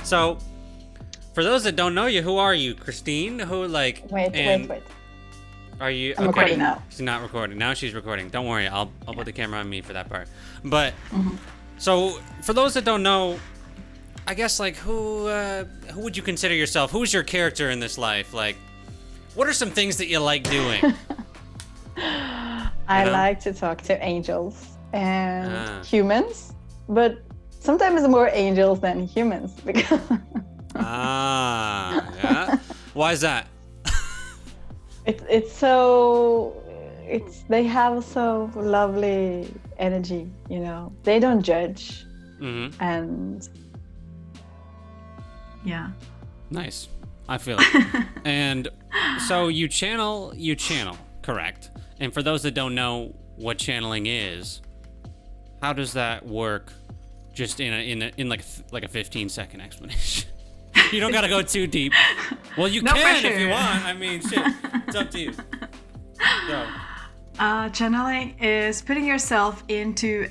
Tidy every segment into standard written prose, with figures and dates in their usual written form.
So, for those that don't know you, who are you, Christine? Who like? Wait. Are you? I'm recording now. She's not recording. Now she's recording. Don't worry. I'll put the camera on me for that part. But so for those that don't know, I guess like who would you consider yourself? Who's your character in this life? Like, what are some things that you like doing? I like to talk to angels and humans, but sometimes more angels than humans because. Yeah. Why is that? They have so lovely energy, you know. They don't judge, and yeah. Nice. I feel it. And so you channel, correct? And for those that don't know what channeling is, how does that work? Just in like a 15-second explanation. You don't gotta go too deep. Well, you No can pressure. if you want. I mean, shit, it's up to you. So. Channeling is putting yourself into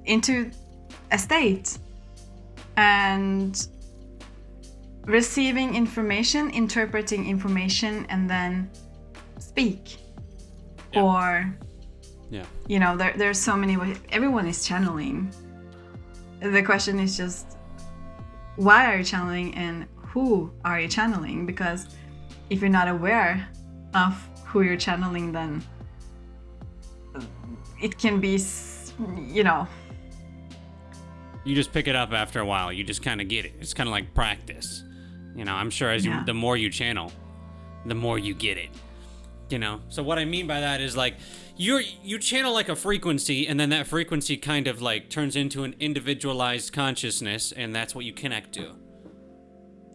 into a state and receiving information, interpreting information, and then speak. Yeah. Or, Yeah. you know, there's so many ways. Everyone is channeling. The question is just, why are you channeling and who are you channeling? Because if you're not aware of who you're channeling, then it can be, you know. You just pick it up after a while. You just kind of get it. It's kind of like practice. You know, I'm sure the more you channel, the more you get it. You know, so what I mean by that is like you channel like a frequency, and then that frequency kind of like turns into an individualized consciousness, and that's what you connect to.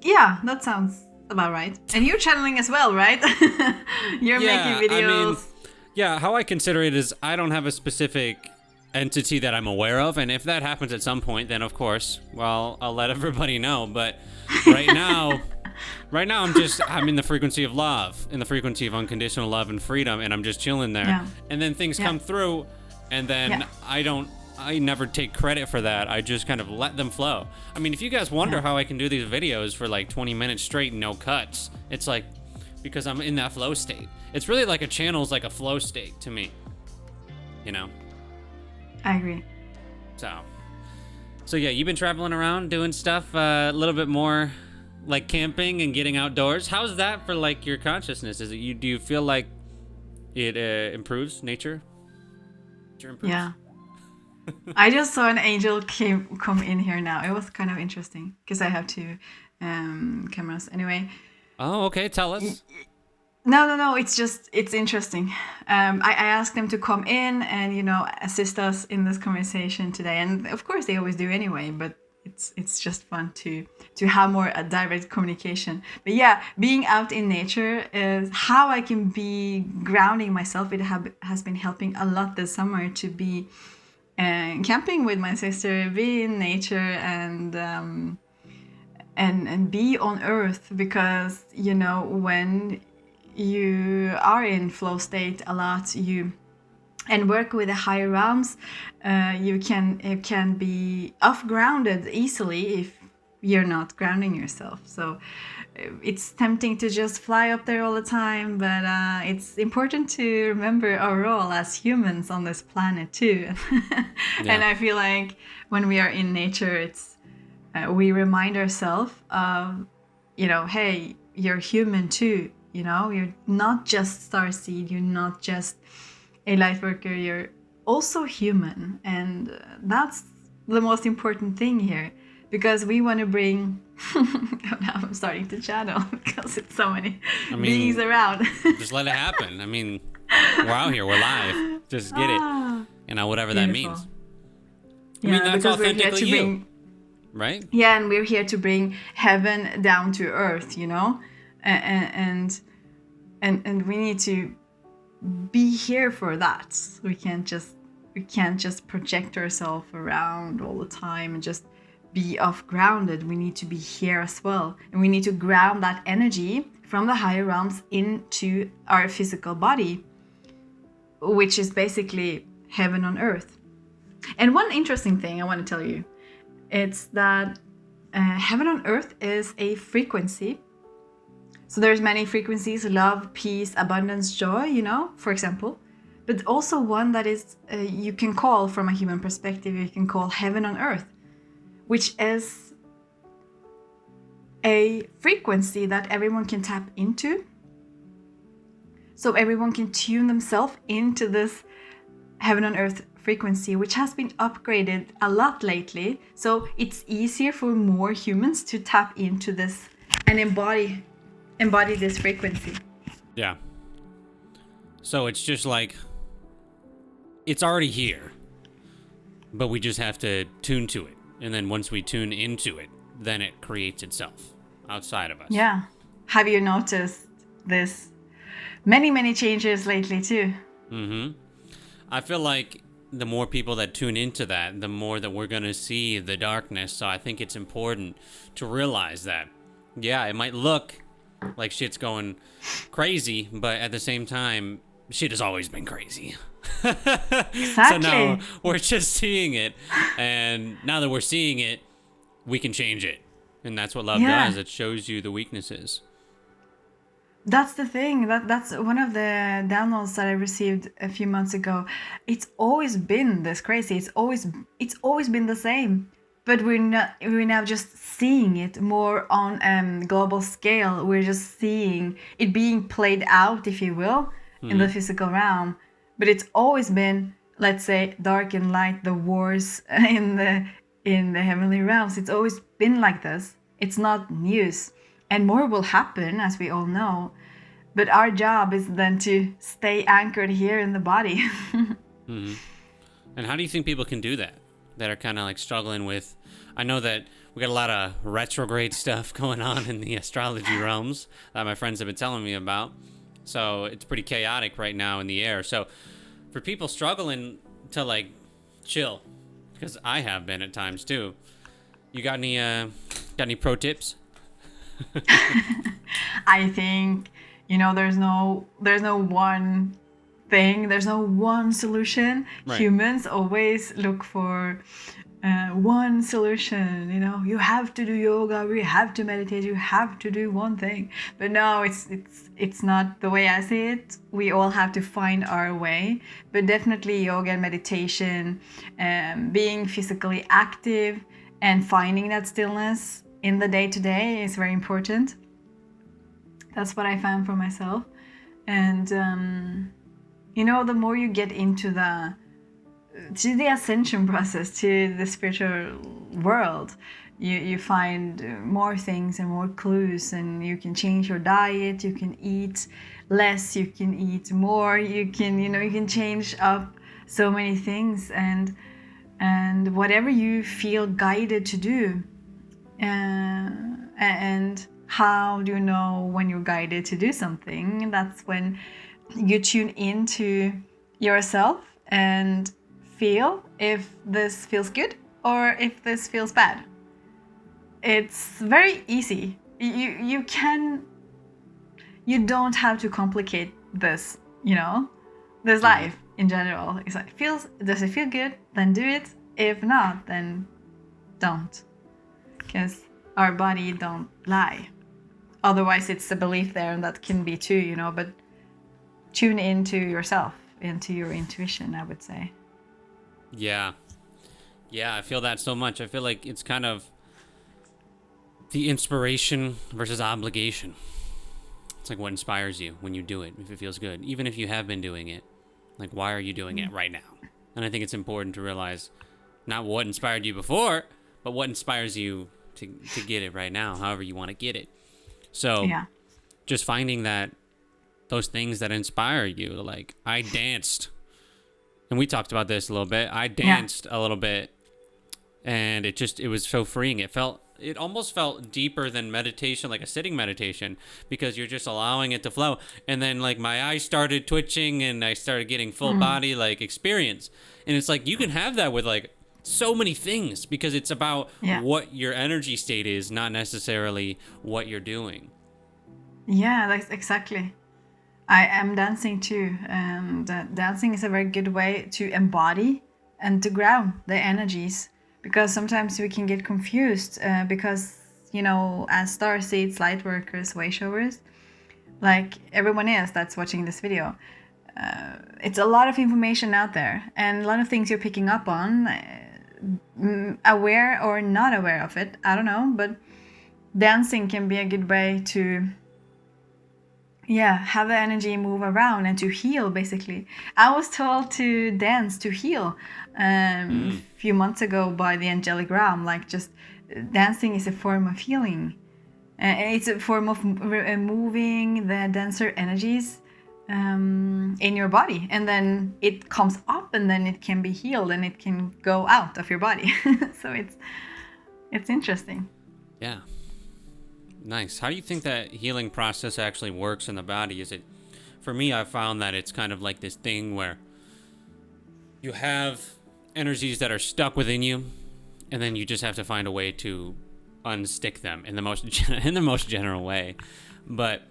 Yeah, that sounds about right. And you're channeling as well, right? You're making videos. I mean, how I consider it is I don't have a specific entity that I'm aware of, and if that happens at some point, then of course, well, I'll let everybody know. But right now I'm in the frequency of love, in the frequency of unconditional love and freedom, and I'm just chilling there. Yeah. And then things come through, and then I never take credit for that. I just kind of let them flow. I mean, if you guys wonder how I can do these videos for like 20 minutes straight, no cuts, it's like because I'm in that flow state. It's really like a channel's like a flow state to me, you know? I agree. So yeah, you've been traveling around doing stuff a little bit more like camping and getting outdoors. How's that for like your consciousness? Do you feel like it improves nature? Improves? Yeah. I just saw an angel come in here now. It was kind of interesting because I have two cameras anyway. Oh, okay. Tell us. No. It's interesting. I asked them to come in and, you know, assist us in this conversation today. And of course they always do anyway, but it's just fun to have more direct communication. But yeah, being out in nature is how I can be grounding myself. It has been helping a lot this summer to be camping with my sister, be in nature and be on earth, because, you know, when you are in flow state a lot, and work with the higher realms, you can be off grounded easily if you're not grounding yourself. So it's tempting to just fly up there all the time, but it's important to remember our role as humans on this planet too. And I feel like when we are in nature, it's we remind ourselves of, you know, hey, you're human too. You know, you're not just starseed, you're not just a light worker, you're also human. And that's the most important thing here, because we want to bring now I'm starting to channel because it's so many beings around. Just let it happen. I mean, we're out here, we're live. Just get it. You know, whatever that means. Yeah, I mean, that's authentically you. bring, right? Yeah, and we're here to bring heaven down to earth, you know? And we need to be here for that. We can't just project ourselves around all the time and just be off grounded. We need to be here as well, and we need to ground that energy from the higher realms into our physical body, which is basically heaven on earth. And one interesting thing I want to tell you It's that heaven on earth is a frequency. So there's many frequencies: love, peace, abundance, joy, for example. But also one that is, you can call, from a human perspective, you can call heaven on earth, which is a frequency that everyone can tap into. So everyone can tune themselves into this heaven on earth frequency, which has been upgraded a lot lately. So it's easier for more humans to tap into this and embody this frequency. Yeah. So it's just like, it's already here, but we just have to tune to it. And then once we tune into it, then it creates itself outside of us. Yeah. Have you noticed this? Many changes lately too. Mm-hmm. I feel like the more people that tune into that, the more that we're going to see the darkness. So I think it's important to realize that, yeah, it might look like shit's going crazy, but at the same time, shit has always been crazy. Exactly. So now we're just seeing it. And now that we're seeing it, we can change it. And that's what love does. It shows you the weaknesses. That's the thing. That's one of the downloads that I received a few months ago. It's always been this crazy. It's always been the same. But we're now just seeing it more on global scale. We're just seeing it being played out, if you will, in the physical realm. But it's always been, let's say, dark and light, the wars in the heavenly realms. It's always been like this. It's not news. And more will happen, as we all know. But our job is then to stay anchored here in the body. Mm-hmm. And how do you think people can do that? That are kind of like struggling with... I know that we got a lot of retrograde stuff going on in the astrology realms that my friends have been telling me about. So it's pretty chaotic right now in the air. So for people struggling to like chill, because I have been at times too, you got any pro tips? I think, there's no one thing, there's no one solution. Right. Humans always look for one solution. You have to do yoga, you have to meditate, you have to do one thing. But no, it's not the way I see it. We all have to find our way. But definitely yoga and meditation, being physically active and finding that stillness in the day-to-day is very important. That's what I found for myself. And the more you get into the ascension process, to the spiritual world, you find more things and more clues, and you can change your diet, you can eat less, you can eat more, you can change up so many things, and whatever you feel guided to do. And how do you know when you're guided to do something? That's when you tune into yourself and feel if this feels good or if this feels bad. It's very easy. You don't have to complicate this, this life in general. It's like, does it feel good? Then do it. If not, then don't. Because our body don't lie. Otherwise, it's a belief there, and that can be too, but tune into yourself, into your intuition, I would say. Yeah, I feel that so much. I feel like it's kind of the inspiration versus obligation. It's like what inspires you when you do it, if it feels good. Even if you have been doing it, like, why are you doing it right now? And I think it's important to realize not what inspired you before, but what inspires you to get it right now, however you want to get it. So just finding those things that inspire you. Like, I danced, and we talked about this a little bit. I danced a little bit, and it was so freeing. It almost felt deeper than meditation, like a sitting meditation, because you're just allowing it to flow. And then like my eyes started twitching, and I started getting full body like experience. And it's like you can have that with like so many things, because it's about what your energy state is, not necessarily what you're doing. Yeah, that's exactly. I am dancing too, and dancing is a very good way to embody and to ground the energies because sometimes we can get confused because, as starseeds, light workers, way showers, like everyone else that's watching this video, it's a lot of information out there and a lot of things you're picking up on, aware or not aware of it, I don't know, but dancing can be a good way to have the energy move around and to heal. Basically, I was told to dance to heal a few months ago by the angelic realm, like just dancing is a form of healing. It's a form of moving the denser energies in your body, and then it comes up and then it can be healed and it can go out of your body. So it's interesting. Yeah. Nice. How do you think that healing process actually works in the body? Is it, for me, I found that it's kind of like this thing where you have energies that are stuck within you, and then you just have to find a way to unstick them in the most general way. But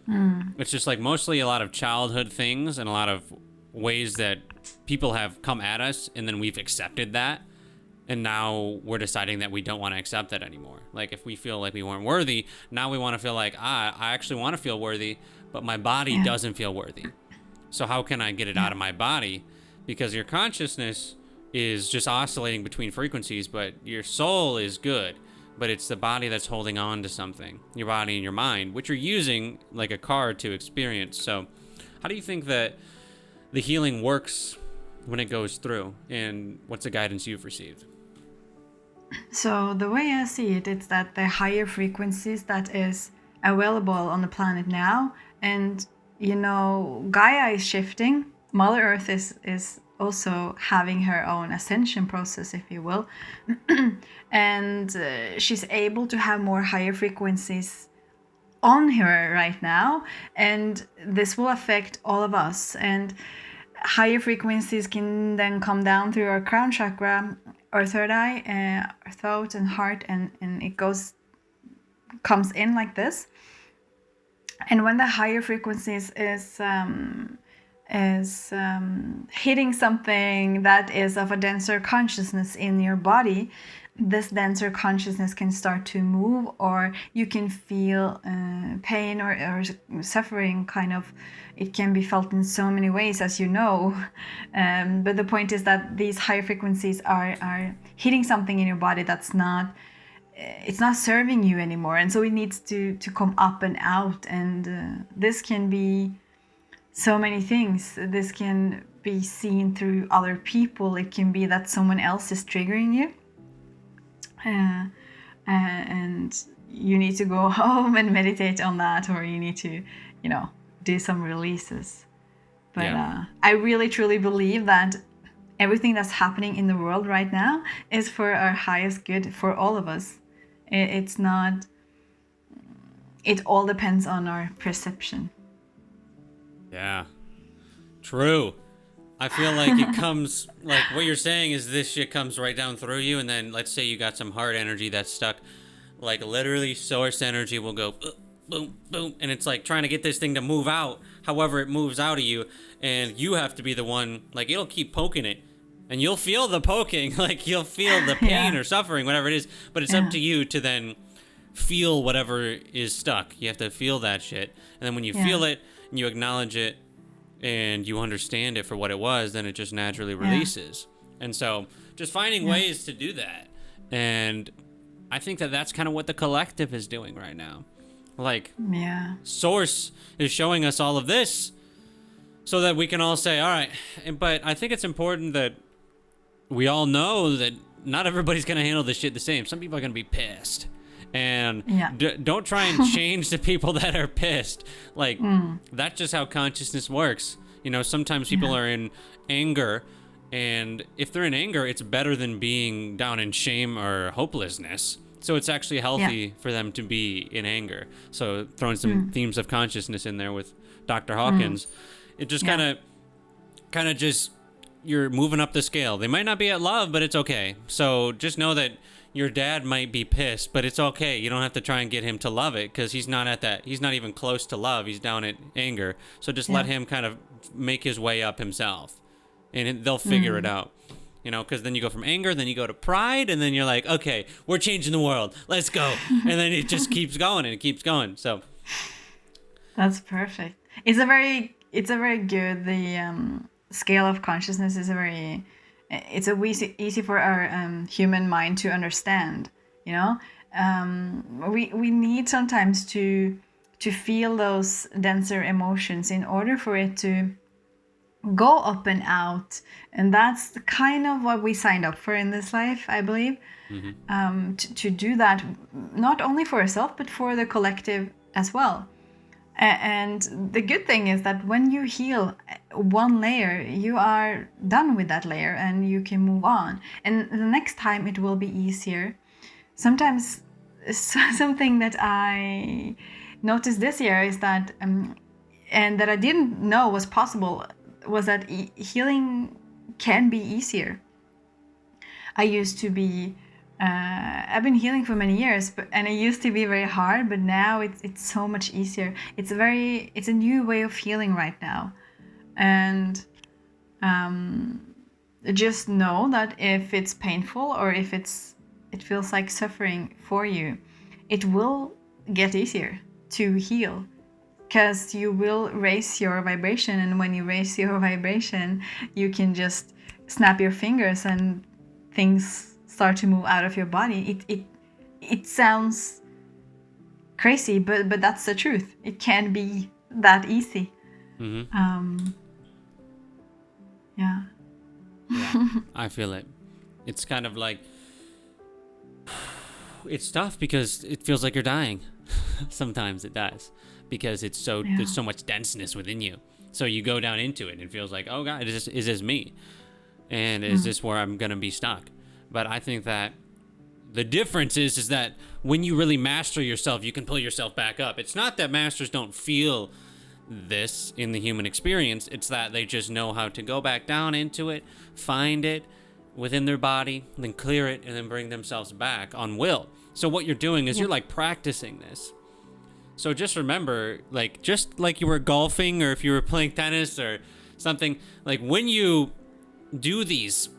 it's just like mostly a lot of childhood things and a lot of ways that people have come at us, and then we've accepted that. And now we're deciding that we don't want to accept that anymore. Like if we feel like we weren't worthy, now we want to feel like, I actually want to feel worthy, but my body doesn't feel worthy. So how can I get it out of my body? Because your consciousness is just oscillating between frequencies, but your soul is good. But it's the body that's holding on to something, your body and your mind, which you're using like a card to experience. So how do you think that the healing works when it goes through, and what's the guidance you've received? So the way I see it, it's that the higher frequencies that is available on the planet now, and Gaia is shifting. Mother Earth is also having her own ascension process, if you will, and she's able to have more higher frequencies on her right now, and this will affect all of us. And higher frequencies can then come down through our crown chakra, our third eye, our throat and heart, and it comes in like this. And when the higher frequencies is hitting something that is of a denser consciousness in your body, this denser consciousness can start to move, or you can feel pain or suffering. Kind of, it can be felt in so many ways, as you know. But the point is that these higher frequencies are hitting something in your body that's not, it's not serving you anymore, and so it needs to come up and out. And this can be so many things. This can be seen through other people. It can be that someone else is triggering you. And you need to go home and meditate on that, or you need to, do some releases. But I really truly believe that everything that's happening in the world right now is for our highest good, for all of us. It's not, it all depends on our perception. Yeah, true. I feel like it comes, like what you're saying is this shit comes right down through you, and then let's say you got some heart energy that's stuck, like literally source energy will go boom, boom, and it's like trying to get this thing to move out, however it moves out of you, and you have to be the one, like it'll keep poking it, and you'll feel the poking, like you'll feel the pain or suffering, whatever it is, but it's up to you to then feel whatever is stuck. You have to feel that shit, and then when you feel it, and you acknowledge it, and you understand it for what it was, then it just naturally releases. And so just finding ways to do that. And I think that that's kind of what the collective is doing right now. Like, Source is showing us all of this so that we can all say, all right. But I think it's important that we all know that not everybody's going to handle this shit the same. Some people are going to be pissed. And don't try and change the people that are pissed. Like, that's just how consciousness works. Sometimes people are in anger, and if they're in anger, it's better than being down in shame or hopelessness. So it's actually healthy for them to be in anger. So throwing some themes of consciousness in there with Dr. Hawkins, it just kind of just, you're moving up the scale. They might not be at love, but it's okay. So just know that your dad might be pissed, but it's okay. You don't have to try and get him to love it, because he's not at that. He's not even close to love. He's down at anger. So just let him kind of make his way up himself, and they'll figure it out. You know, because then you go from anger, then you go to pride, and then you're like, okay, we're changing the world. Let's go. And then it just keeps going and it keeps going. So that's perfect. It's a very good, the scale of consciousness is easy for our human mind to understand, you know. We need sometimes to feel those denser emotions in order for it to go up and out, and that's kind of what we signed up for in this life, I believe. To do that, not only for yourself but for the collective as well. And the good thing is that when you heal one layer, you are done with that layer and you can move on, and the next time it will be easier. Sometimes something that I noticed this year is that and that I didn't know was possible was that healing can be easier. I used to be, I've been healing for many years, and it used to be very hard, but now it's so much easier. It's a new way of healing right now. And just know that if it's painful or if it feels like suffering for you, it will get easier to heal. Because you will raise your vibration, and when you raise your vibration, you can just snap your fingers and things start to move out of your body. It sounds crazy, but that's the truth. It can be that easy. Yeah. I feel it. It's kind of like, it's tough because it feels like you're dying. Sometimes it does. Because there's so much denseness within you. So you go down into it and it feels like, oh God, is this me? And is this where I'm going to be stuck? But I think that the difference is that when you really master yourself, you can pull yourself back up. It's not that masters don't feel this in the human experience. It's that they just know how to go back down into it, find it within their body, then clear it, and then bring themselves back on will. So what you're doing is you're like practicing this. So just remember, like, just like you were golfing or if you were playing tennis or something, like when you do these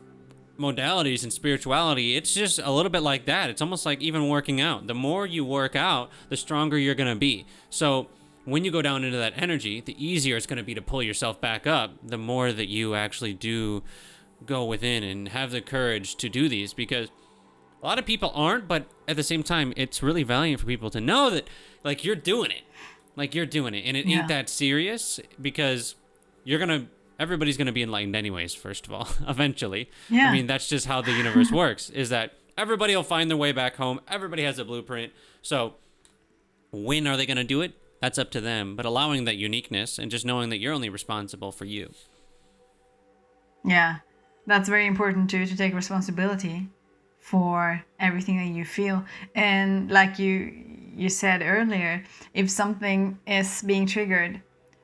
modalities in spirituality, it's just a little bit like that. It's almost like even working out. The more you work out, the stronger you're going to be. So when you go down into that energy, the easier it's going to be to pull yourself back up, the more that you actually do go within and have the courage to do these, because a lot of people aren't, but at the same time, it's really valiant for people to know that, like, you're doing it. Like, you're doing it. And it ain't that serious, because everybody's going to be enlightened anyways, first of all, eventually. Yeah. I mean, that's just how the universe works, is that everybody will find their way back home. Everybody has a blueprint. So when are they going to do it? That's up to them. But allowing that uniqueness and just knowing that you're only responsible for you. Yeah, that's very important too, to take responsibility for everything that you feel. And like you said earlier, if something is being triggered,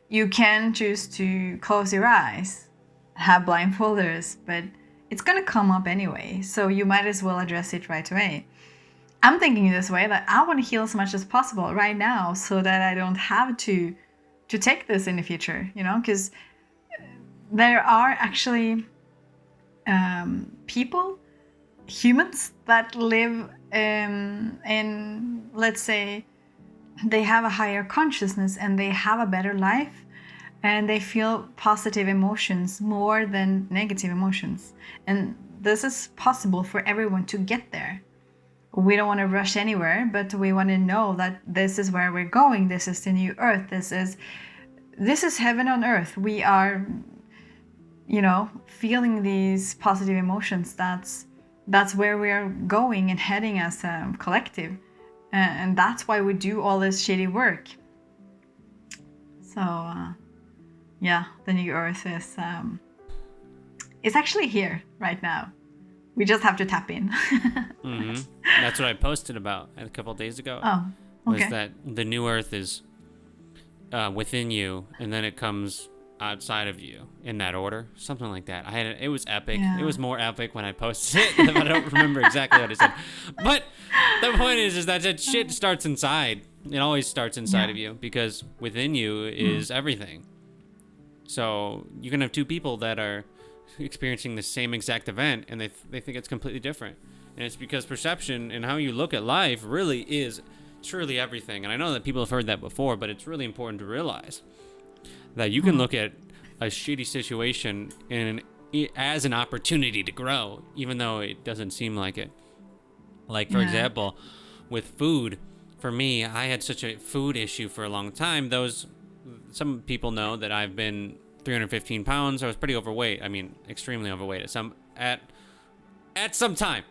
you can choose to close your eyes, have blindfolders, but it's going to come up anyway, so you might as well address it right away. I'm thinking this way, that I want to heal as much as possible right now so that I don't have to take this in the future, you know, because there are actually humans that live in, let's say, they have a higher consciousness and they have a better life, and they feel positive emotions more than negative emotions. And this is possible for everyone to get there. We don't want to rush anywhere, but we want to know that this is where we're going. This is the new earth. This is heaven on earth. We are, you know, feeling these positive emotions. That's where we are going and heading as a collective. And that's why we do all this shitty work. So, yeah, the new earth is actually here right now. We just have to tap in. Mm-hmm. That's what I posted about a couple of days ago. Oh, okay. Was that the new earth is within you, and then it comes outside of you in that order, something like that. It was epic. Yeah. It was more epic when I posted it, but I don't remember exactly what I said. But the point is that shit starts inside. It always starts inside of you, because within you is everything. So you can have two people that are experiencing the same exact event, and they think it's completely different. And it's because perception and how you look at life really is truly everything. And I know that people have heard that before, but it's really important to realize that you can look at a shitty situation as an opportunity to grow, even though it doesn't seem like it. Like, for example, with food, for me, I had such a food issue for a long time. Some people know that I've been 315 pounds. I was pretty overweight. I mean, extremely overweight at some time.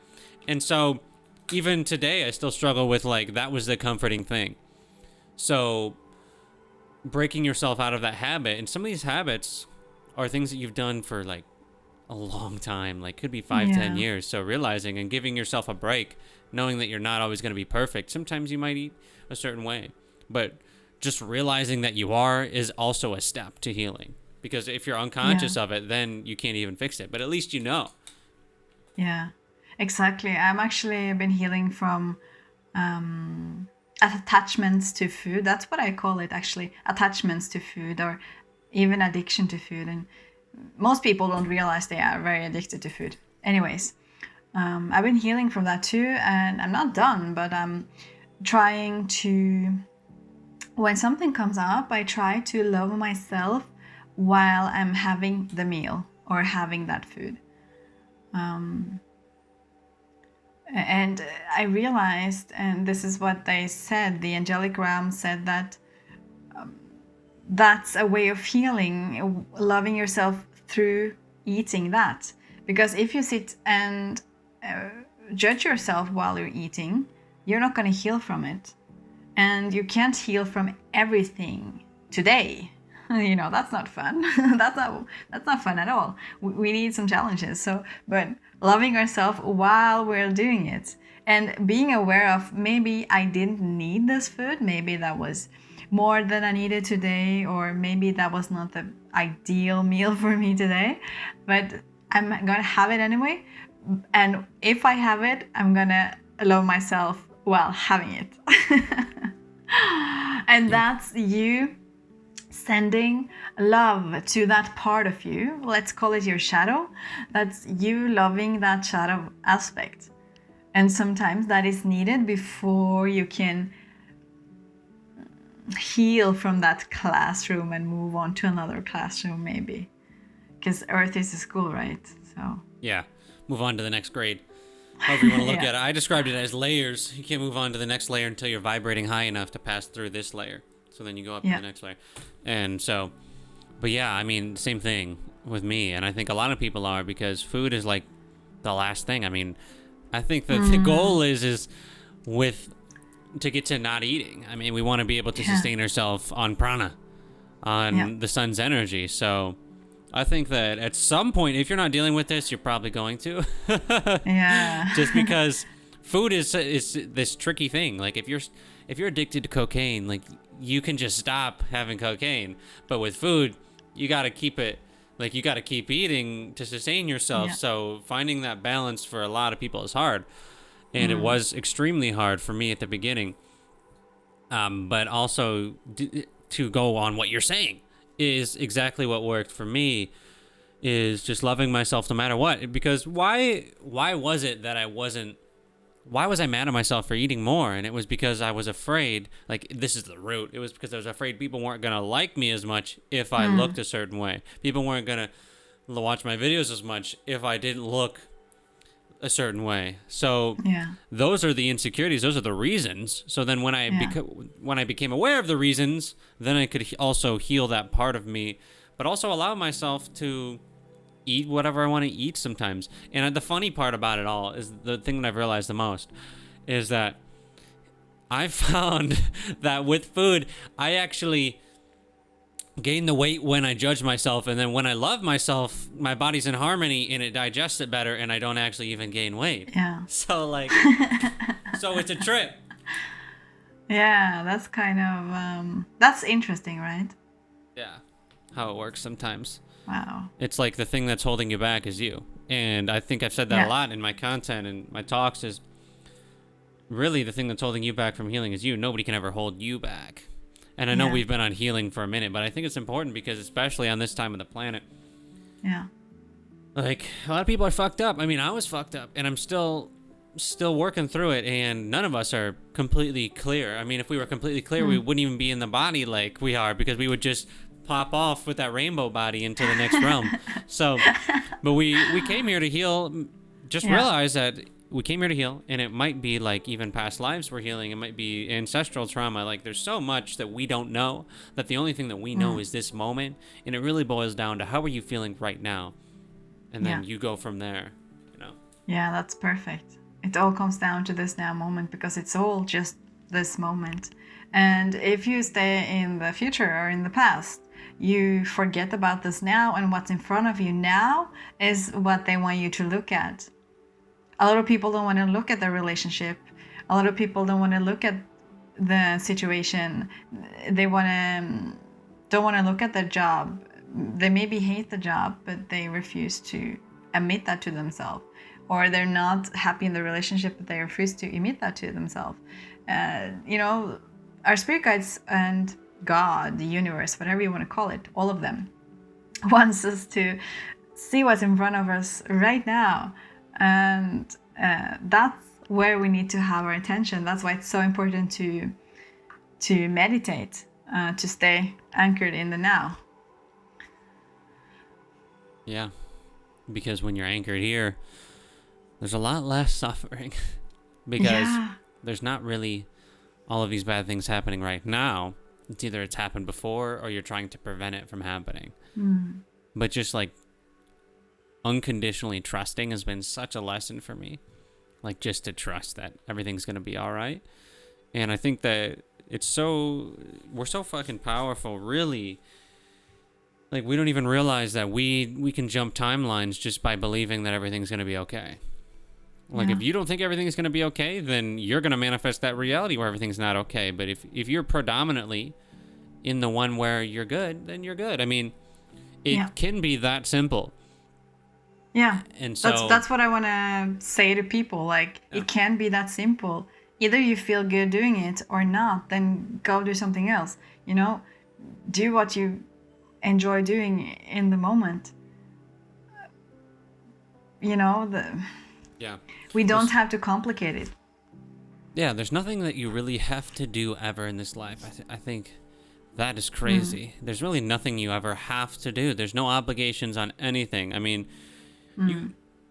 And so even today, I still struggle with, like, that was the comforting thing. So breaking yourself out of that habit, and some of these habits are things that you've done for, like, a long time, like could be 5-10 years. So realizing and giving yourself a break, knowing that you're not always going to be perfect. Sometimes you might eat a certain way, but just realizing that you are is also a step to healing, because if you're unconscious of it, then you can't even fix it, but at least you know. Yeah, exactly. I'm actually been healing from attachments to food. That's what I call it, actually, attachments to food, or even addiction to food. And most people don't realize they are very addicted to food. Anyways, I've been healing from that too, and I'm not done, but I'm trying to, when something comes up, I try to love myself while I'm having the meal or having that food. And I realized, and this is what they said, the angelic realm said that that's a way of healing, loving yourself through eating that. Because if you sit and judge yourself while you're eating, you're not going to heal from it. And you can't heal from everything today. You know, that's not fun. that's not fun at all. We need some challenges. But loving ourselves while we're doing it, and being aware of, maybe I didn't need this food, maybe that was more than I needed today, or maybe that was not the ideal meal for me today, but I'm gonna have it anyway. And if I have it, I'm gonna love myself while having it. And that's you sending love to that part of you. Let's call it your shadow. That's you loving that shadow aspect. And sometimes that is needed before you can heal from that classroom and move on to another classroom, maybe. Because Earth is a school, right? So yeah, move on to the next grade. However you want to look at it. I described it as layers. You can't move on to the next layer until you're vibrating high enough to pass through this layer. So then you go up to the next layer. And so, but yeah, I mean, same thing with me. And I think a lot of people are, because food is like the last thing. I mean, I think that the goal is to get to not eating. I mean, we want to be able to sustain ourselves on prana, on the sun's energy. So I think that at some point, if you're not dealing with this, you're probably going to. Just because food is this tricky thing. Like if you're addicted to cocaine, like you can just stop having cocaine. But with food, you got to keep it. Like you got to keep eating to sustain yourself. So finding that balance for a lot of people is hard. And it was extremely hard for me at the beginning. But also to go on what you're saying is exactly what worked for me, is just loving myself no matter what. Because why was it that why was I mad at myself for eating more? And it was because I was afraid, like this is the root. It was because I was afraid people weren't going to like me as much if I looked a certain way. People weren't going to watch my videos as much if I didn't look a certain way. So those are the insecurities. Those are the reasons. So then when I became aware of the reasons, then I could also heal that part of me, but also allow myself to eat whatever I want to eat sometimes. And the funny part about it all is, the thing that I've realized the most is that I found that with food, I actually gain the weight when I judge myself, and then when I love myself, my body's in harmony and it digests it better, and I don't actually even gain weight. So like so it's a trip. That's kind of that's interesting, right? How it works sometimes. Wow. It's like the thing that's holding you back is you. And I think I've said that a lot in my content and my talks, is really the thing that's holding you back from healing is you. Nobody can ever hold you back. And I know we've been on healing for a minute, but I think it's important because, especially on this time of the planet, Like, a lot of people are fucked up. I mean, I was fucked up, and I'm still working through it, and none of us are completely clear. I mean, if we were completely clear, we wouldn't even be in the body like we are, because we would just pop off with that rainbow body into the next realm. So, but we came here to heal. Just realize that we came here to heal, and it might be like even past lives we're healing. It might be ancestral trauma. Like, there's so much that we don't know, that the only thing that we know is this moment, and it really boils down to how are you feeling right now, and then you go from there, you know. Yeah, that's perfect. It all comes down to this now moment, because it's all just this moment. And if you stay in the future or in the past, you forget about this now, and what's in front of you now is what they want you to look at. A lot of people don't want to look at their relationship. A lot of people don't want to look at the situation. They don't want to look at their job. They maybe hate the job, but they refuse to admit that to themselves. Or they're not happy in the relationship, but they refuse to admit that to themselves. You know, our spirit guides and God, the universe, whatever you want to call it, all of them, wants us to see what's in front of us right now. And that's where we need to have our attention. That's why it's so important to meditate, to stay anchored in the now. Yeah, because when you're anchored here, there's a lot less suffering, because there's not really all of these bad things happening right now. It's either it's happened before, or you're trying to prevent it from happening. But just like unconditionally trusting has been such a lesson for me. Like, just to trust that everything's going to be all right. And I think that we're so fucking powerful, really. Like, we don't even realize that we can jump timelines just by believing that everything's going to be okay. Like, if you don't think everything's going to be okay, then you're going to manifest that reality where everything's not okay. But if you're predominantly in the one where you're good, then you're good. I mean, it can be that simple. Yeah, and so that's what I want to say to people. Like, it can be that simple. Either you feel good doing it or not, then go do something else. You know, do what you enjoy doing in the moment. You know, we don't have to complicate it. Yeah, there's nothing that you really have to do ever in this life. I think that is crazy. There's really nothing you ever have to do. There's no obligations on anything. I mean,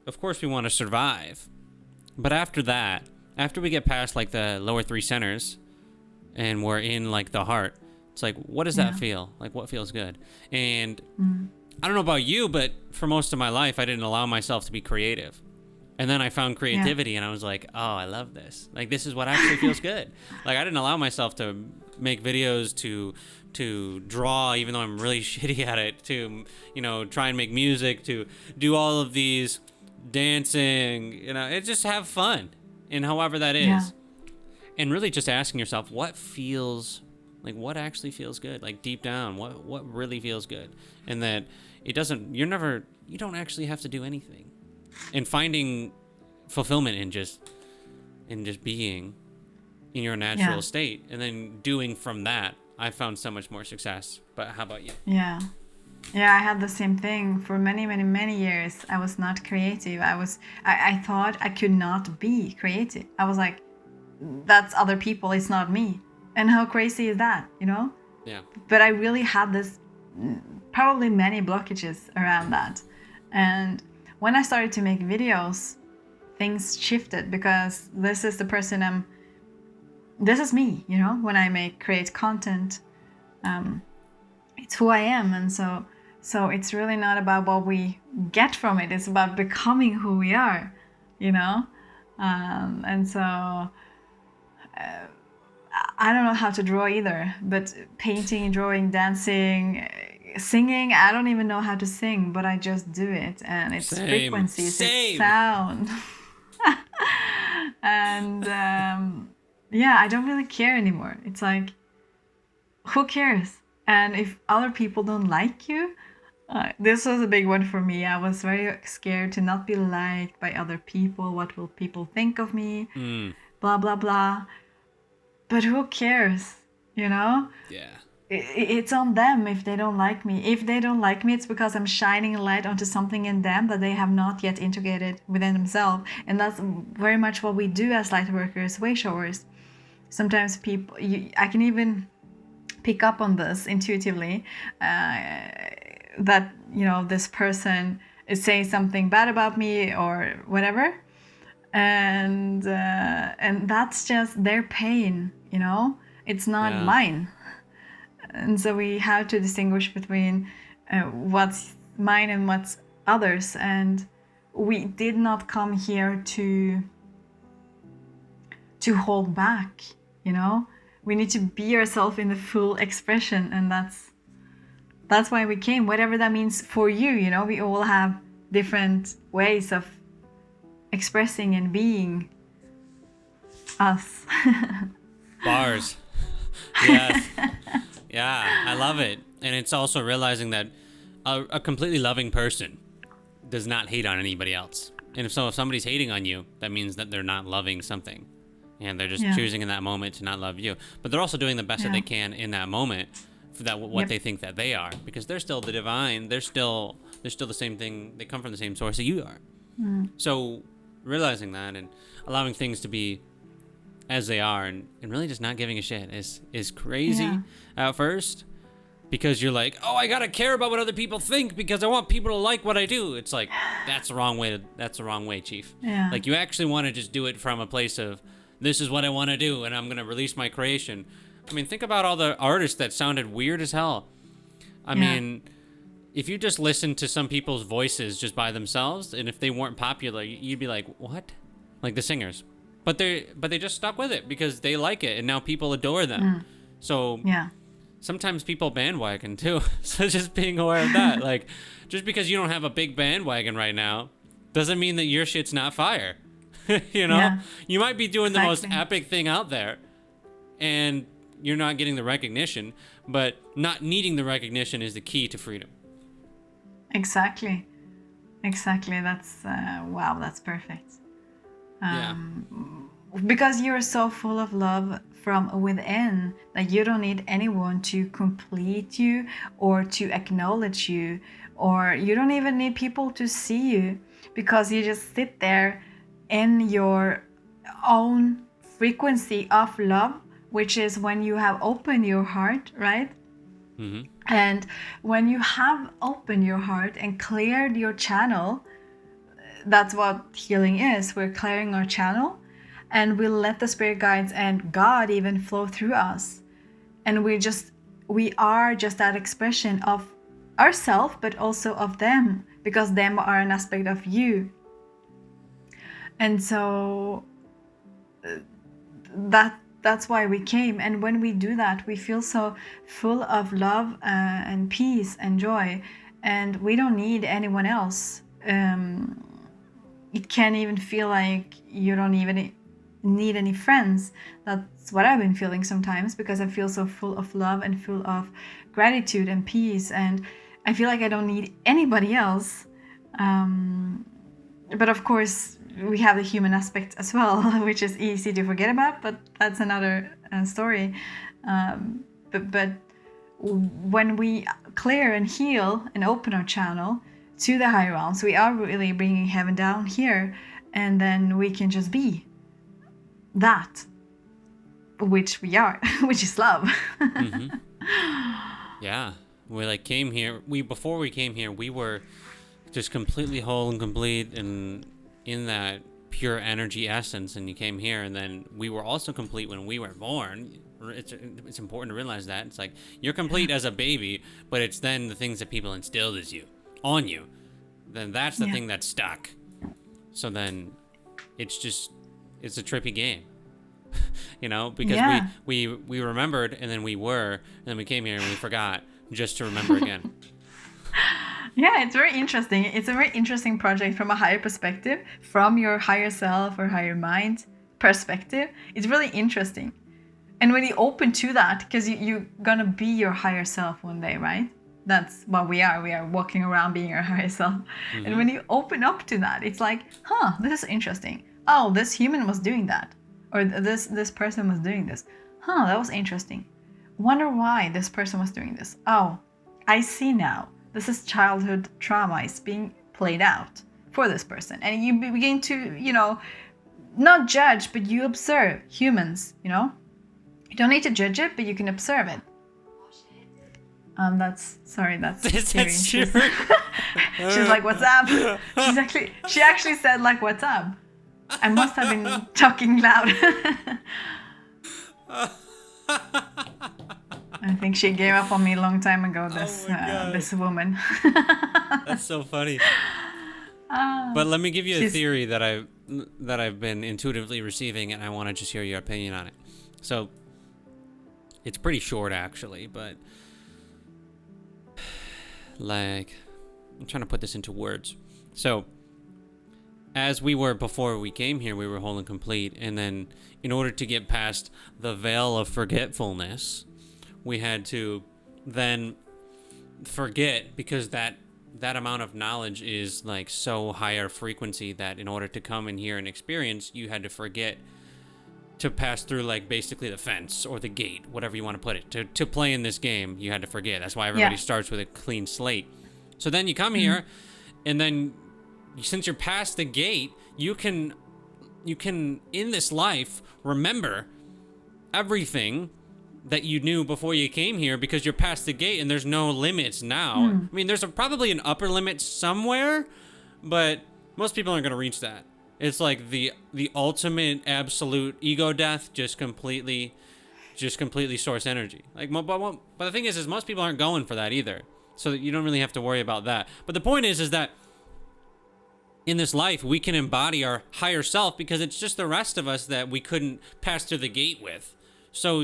of course we want to survive, but after that, after we get past like the lower three centers and we're in like the heart, it's like, what does that feel like? What feels good? And I don't know about you, but for most of my life I didn't allow myself to be creative, and then I found creativity and I was like, oh, I love this. Like, this is what actually feels good. Like, I didn't allow myself to make videos, to draw, even though I'm really shitty at it, to, you know, try and make music, to do all of these dancing, you know, it just have fun in however that is. And really just asking yourself what feels like, what actually feels good, like deep down, what really feels good. And that it doesn't, you don't actually have to do anything, and finding fulfillment in just being in your natural state, and then doing from that. I found so much more success. But how about you? Yeah, I had the same thing for many years. I was not creative. I thought I could not be creative. I was like, that's other people, it's not me. And how crazy is that, you know? Yeah. But I really had this, probably many blockages around that. And when I started to make videos, things shifted, because this is the person this is me, you know, when I create content, it's who I am. And so it's really not about what we get from it. It's about becoming who we are, you know? And so I don't know how to draw either, but painting, drawing, dancing, singing, I don't even know how to sing, but I just do it. And it's frequencies, it's sound. And I don't really care anymore. It's like, who cares? And if other people don't like you, this was a big one for me. I was very scared to not be liked by other people. What will people think of me? Blah, blah, blah. But who cares, you know? Yeah. it's on them if they don't like me. If they don't like me, it's because I'm shining a light onto something in them that they have not yet integrated within themselves. And that's very much what we do as light workers, way showers. Sometimes people, I can even pick up on this intuitively, that, you know, this person is saying something bad about me or whatever. And that's just their pain, you know, it's not mine. And so we have to distinguish between what's mine and what's others. And we did not come here to hold back, you know. We need to be ourselves in the full expression, and that's why we came. Whatever that means for you, you know. We all have different ways of expressing and being us. Bars. Yes. Yeah, I love it. And it's also realizing that a completely loving person does not hate on anybody else. And if somebody's hating on you, that means that they're not loving something. And they're just choosing in that moment to not love you. But they're also doing the best that they can in that moment for that what they think that they are. Because they're still the divine. They're still the same thing. They come from the same source that you are. So realizing that and allowing things to be as they are and really just not giving a shit is crazy at first, because you're like, oh, I gotta care about what other people think because I want people to like what I do. It's like, that's the wrong way, Chief. Like, you actually want to just do it from a place of, this is what I want to do and I'm gonna release my creation. I mean, think about all the artists that sounded weird as hell. I mean, if you just listen to some people's voices just by themselves, and if they weren't popular, you'd be like, what? Like the singers. But they just stuck with it because they like it, and now people adore them. So sometimes people bandwagon too. So just being aware of that. Like, just because you don't have a big bandwagon right now doesn't mean that your shit's not fire. You know? You might be doing the most epic thing out there, and you're not getting the recognition, but not needing the recognition is the key to freedom. Exactly. That's wow, that's perfect. Because you're so full of love from within that you don't need anyone to complete you or to acknowledge you, or you don't even need people to see you, because you just sit there in your own frequency of love, which is when you have opened your heart, right? And when you have opened your heart and cleared your channel, that's what healing is. We're clearing our channel, and we let the spirit guides and God even flow through us. And we are just that expression of ourselves, but also of them, because them are an aspect of you. And so that's why we came. And when we do that, we feel so full of love and peace and joy, and we don't need anyone else. It can even feel like you don't even need any friends. That's what I've been feeling sometimes, because I feel so full of love and full of gratitude and peace, and I feel like I don't need anybody else. But of course, we have the human aspect as well, which is easy to forget about, but that's another story. But when we clear and heal and open our channel to the higher realms, we are really bringing heaven down here, and then we can just be that which we are, which is love. Yeah, we came here. Before we came here, we were just completely whole and complete, and in that pure energy essence. And you came here, and then we were also complete when we were born. It's important to realize that it's like you're complete as a baby, but it's then the things that people instilled on you, then that's the thing that's stuck. So then it's a trippy game. You know, because we remembered, and then we were, and then we came here and we forgot just to remember again. Yeah, it's very interesting. It's a very interesting project from a higher perspective, from your higher self or higher mind perspective. It's really interesting. And when you open to that, because you're gonna be your higher self one day, right? That's what we are. We are walking around being our higher self. And when you open up to that, it's like, this is interesting. Oh, this human was doing that. Or this person was doing this. That was interesting. wonder why this person was doing this. Oh, I see now. This is childhood trauma is being played out for this person. And you begin to, not judge, but you observe humans, You don't need to judge it, but you can observe it. That's Siri. She's like, what's up? She actually said like, what's up? I must have been talking loud. I think she gave up on me a long time ago, this woman. That's so funny. But let me give you a theory that I've been intuitively receiving, and I want to just hear your opinion on it. So it's pretty short actually, but like, I'm trying to put this into words. So as we were before we came here, we were whole and complete, and then in order to get past the veil of forgetfulness, we had to then forget, because that amount of knowledge is like so higher frequency that in order to come in here and experience, you had to forget to pass through like basically the fence or the gate, whatever you want to put it. To play in this game, you had to forget. That's why everybody starts with a clean slate. So then you come here, and then since you're past the gate, you can in this life remember everything that you knew before you came here, because you're past the gate and there's no limits now. I mean, there's probably an upper limit somewhere, but most people aren't going to reach that. It's like the ultimate absolute ego death, just completely source energy. Like, but the thing is most people aren't going for that either, so you don't really have to worry about that. But the point is that in this life we can embody our higher self, because it's just the rest of us that we couldn't pass through the gate with. So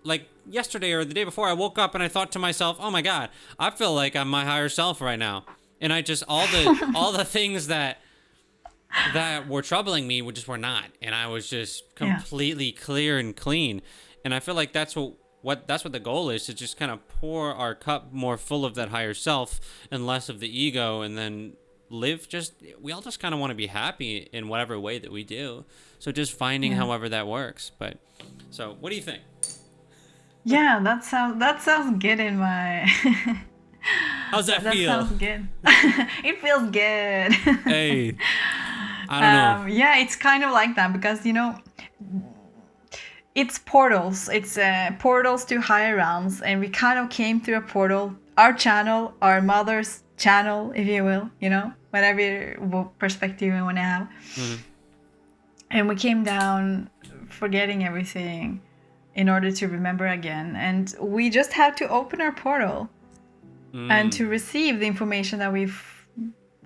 like yesterday or the day before, I woke up and I thought to myself, oh my God, I feel like I'm my higher self right now. And I just, all the things that were troubling me were not. And I was just completely clear and clean. And I feel like that's what the goal is, to just kind of pour our cup more full of that higher self and less of the ego, and then we all just kind of want to be happy in whatever way that we do. So just finding however that works. But so what do you think? Yeah, that sounds good in my How's that feel? That sounds good. It feels good. Hey, I don't know. Yeah, it's kind of like that, because it's portals. It's portals to higher realms, and we kind of came through a portal. Our channel, our mother's channel, if you will, whatever perspective you want to have. And we came down, forgetting everything, in order to remember again. And we just had to open our portal and to receive the information that we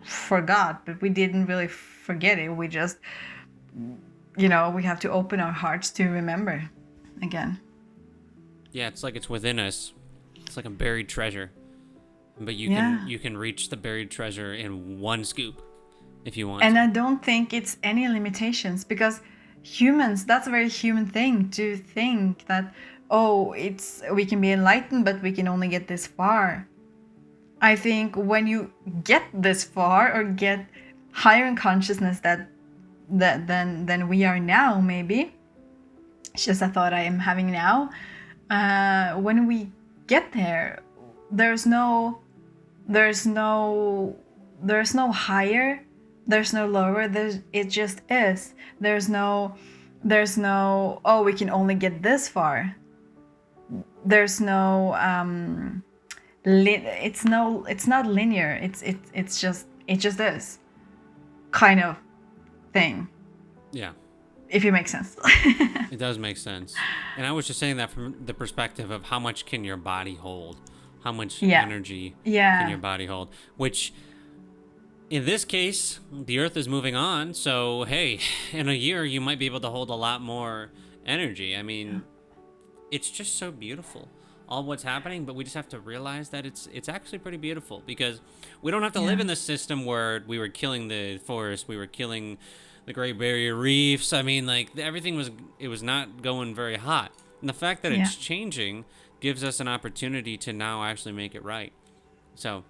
forgot, but we didn't really forget it. We just, we have to open our hearts to remember again. Yeah, it's like it's within us. It's like a buried treasure. But you can reach the buried treasure in one scoop if you want. And I don't think it's any limitations, because humans, that's a very human thing to think that, we can be enlightened, but we can only get this far. I think when you get this far, or get higher in consciousness than we are now, maybe, it's just a thought I am having now, when we get there, there's no higher, there's no lower, it just is. There's no we can only get this far. There's no it's not linear. It just is kind of thing. Yeah. If it makes sense. It does make sense. And I was just saying that from the perspective of how much can your body hold? How much energy can your body hold? Which, in this case, the Earth is moving on. So, hey, in a year, you might be able to hold a lot more energy. I mean, it's just so beautiful, all what's happening. But we just have to realize that it's actually pretty beautiful, because we don't have to live in this system where we were killing the forest, we were killing the Great Barrier Reefs. I mean, like, everything was not going very hot. And the fact that it's changing gives us an opportunity to now actually make it right. So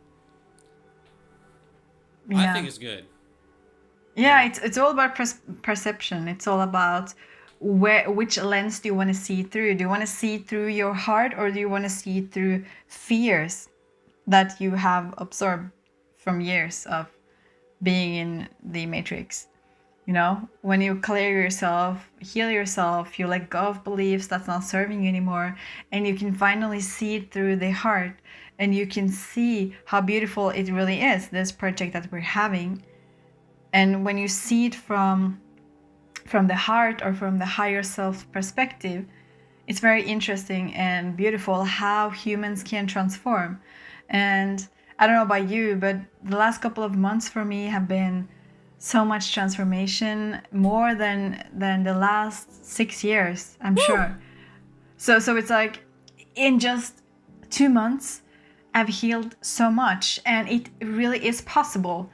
I think it's good. Yeah, it's all about perception. It's all about which lens do you want to see through? Do you want to see through your heart, or do you want to see through fears that you have absorbed from years of being in the matrix? You know, when you clear yourself, heal yourself, you let go of beliefs that's not serving you anymore, and you can finally see it through the heart, and you can see how beautiful it really is, this project that we're having. And when you see it from the heart or from the higher self perspective, it's very interesting and beautiful how humans can transform. And I don't know about you, but the last couple of months for me have been so much transformation, more than the last 6 years, I'm sure. So it's like in just 2 months, I've healed so much, and it really is possible.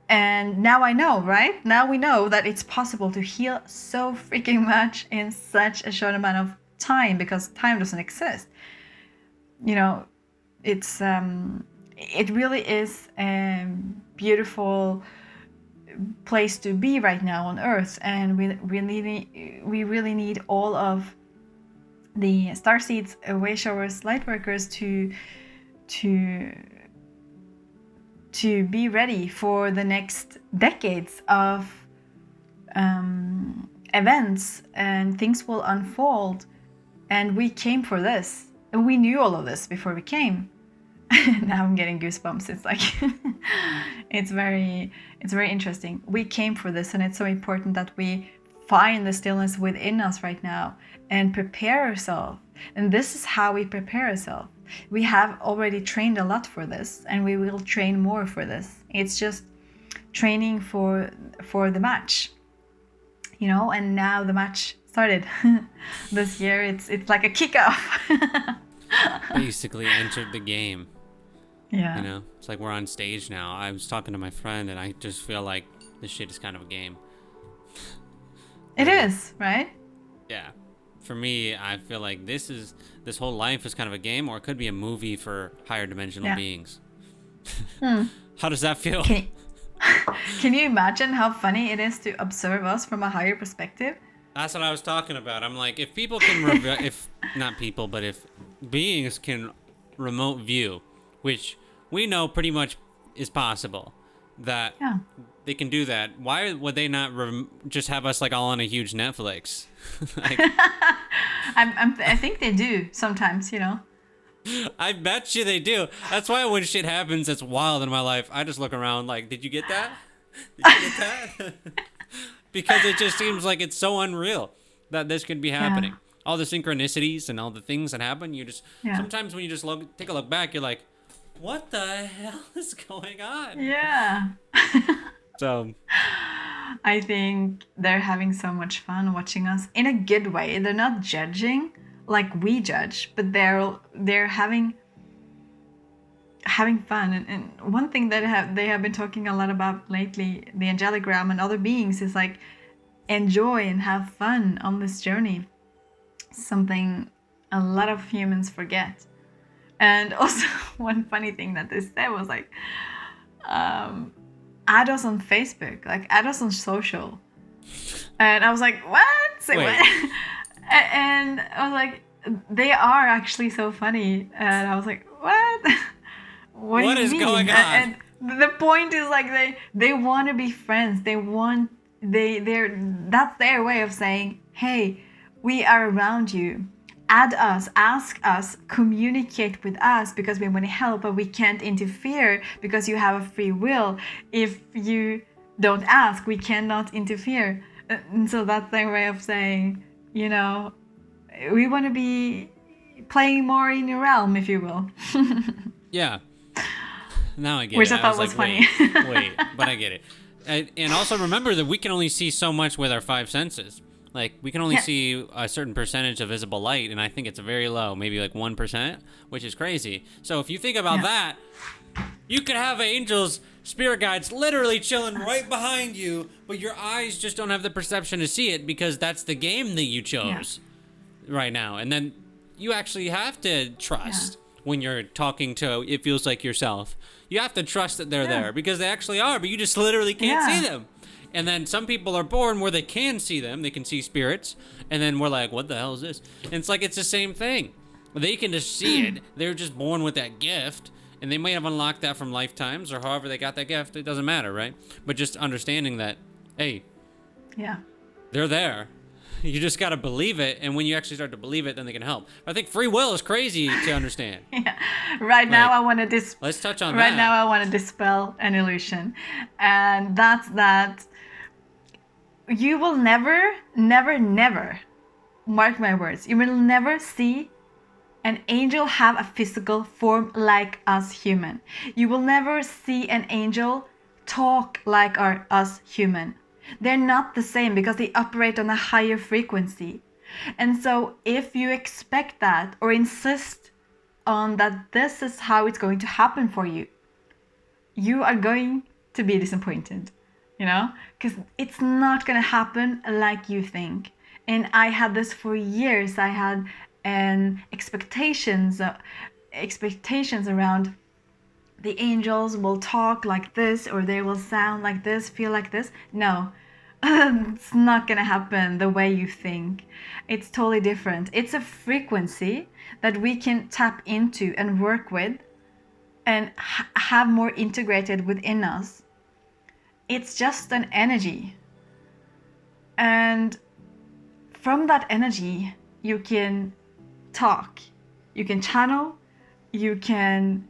And now I know, right? Now we know that it's possible to heal so freaking much in such a short amount of time, because time doesn't exist. You know, it's it really is a beautiful place to be right now on Earth, and we really need all of the starseeds, way showers, light workers to be ready for the next decades of events, and things will unfold. And we came for this, and we knew all of this before we came. Now I'm getting goosebumps. It's like it's very interesting. We came for this, and it's so important that we find the stillness within us right now and prepare ourselves. And this is how we prepare ourselves. We have already trained a lot for this, and we will train more for this. It's just training for the match, you know. And now the match started this year. It's like a kickoff. Basically entered the game. Yeah. You know, it's like we're on stage now. I was talking to my friend, and I just feel like this shit is kind of a game. It is, right? Yeah. For me, I feel like this whole life is kind of a game, or it could be a movie for higher dimensional beings. How does that feel? Can you imagine how funny it is to observe us from a higher perspective? That's what I was talking about. I'm like, if people can, if not people, but if beings can remote view, which we know pretty much is possible, that they can do that. Why would they not just have us like all on a huge Netflix? Like, I think they do sometimes, you know. I bet you they do. That's why when shit happens that's wild in my life, I just look around like, did you get that? Did you get that? Because it just seems like it's so unreal that this could be happening. All the synchronicities and all the things that happen, you just sometimes when you just take a look back, you're like, what the hell is going on? Yeah. So I think they're having so much fun watching us in a good way. They're not judging like we judge, but they're having fun. And one thing that they have been talking a lot about lately, the angeligram and other beings, is like enjoy and have fun on this journey. Something a lot of humans forget. And also one funny thing that they said was like, add us on Facebook, like add us on social. And I was like, what? Say what? And I was like, they are actually so funny. And I was like, what? What do you mean? Going on? And the point is like they want to be friends. That's their way of saying, hey, we are around you. Add us, ask us, communicate with us, because we want to help, but we can't interfere because you have a free will. If you don't ask, we cannot interfere. And so that's their way of saying, you know, we want to be playing more in your realm, if you will. Yeah. Now I get Which it. I thought was funny. Wait, but I get it. And also remember that we can only see so much with our 5 senses. Like, we can only see a certain percentage of visible light, and I think it's very low, maybe like 1%, which is crazy. So if you think about that, you could have angels, spirit guides literally chilling right behind you, but your eyes just don't have the perception to see it because that's the game that you chose right now. And then you actually have to trust when you're talking to, it feels like yourself. You have to trust that they're there because they actually are, but you just literally can't see them. And then some people are born where they can see them, they can see spirits, and then we're like, what the hell is this? And it's like, it's the same thing. They can just see it. They're just born with that gift, and they may have unlocked that from lifetimes or however they got that gift. It doesn't matter, right? But just understanding that, hey, Yeah. they're there. You just got to believe it, and when you actually start to believe it, then they can help. I think free will is crazy to understand. Yeah. Right now, Like, I want to let's touch on Right that. now, I want to dispel an illusion, and that's that you will never, never, never, mark my words, you will never see an angel have a physical form like us human. You will never see an angel talk like us human. They're not the same because they operate on a higher frequency. And so if you expect that or insist on that this is how it's going to happen for you, you are going to be disappointed, you know, because it's not going to happen like you think. And I had this for years. I had expectations around the angels will talk like this, or they will sound like this, feel like this. No, it's not gonna happen the way you think. It's totally different. It's a frequency that we can tap into and work with and have more integrated within us. It's just an energy, and from that energy you can talk, you can channel, you can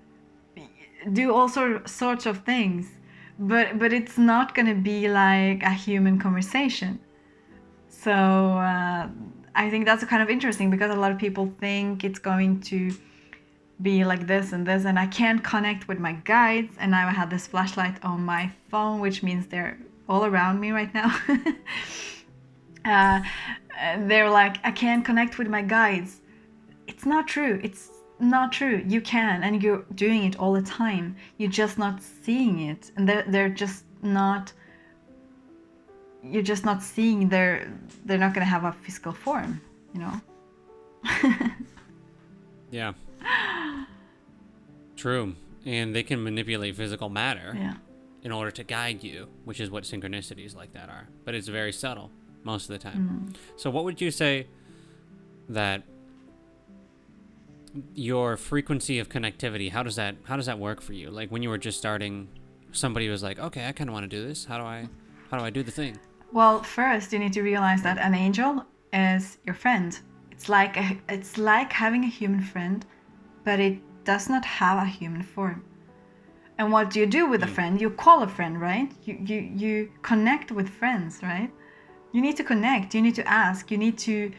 do all sorts of things, but it's not going to be like a human conversation. So I think that's kind of interesting because a lot of people think it's going to be like this and this, and I can't connect with my guides, and now I have this flashlight on my phone, which means they're all around me right now. They're like, I can't connect with my guides. It's not true. It's not true. You can, and you're doing it all the time. You're just not seeing it, and they're just not. You're just not seeing. They're not gonna have a physical form, you know. Yeah. True, and they can manipulate physical matter. Yeah. In order to guide you, which is what synchronicities like that are. But it's very subtle most of the time. So what would you say that your frequency of connectivity, how does that work for you? Like when you were just starting, somebody was like, okay, I kind of want to do this. How do I do the thing? Well, first you need to realize that an angel is your friend. It's like having a human friend, but it does not have a human form. And what do you do with a friend? You call a friend, right? You connect with friends, right? You need to connect. You need to ask. You need to.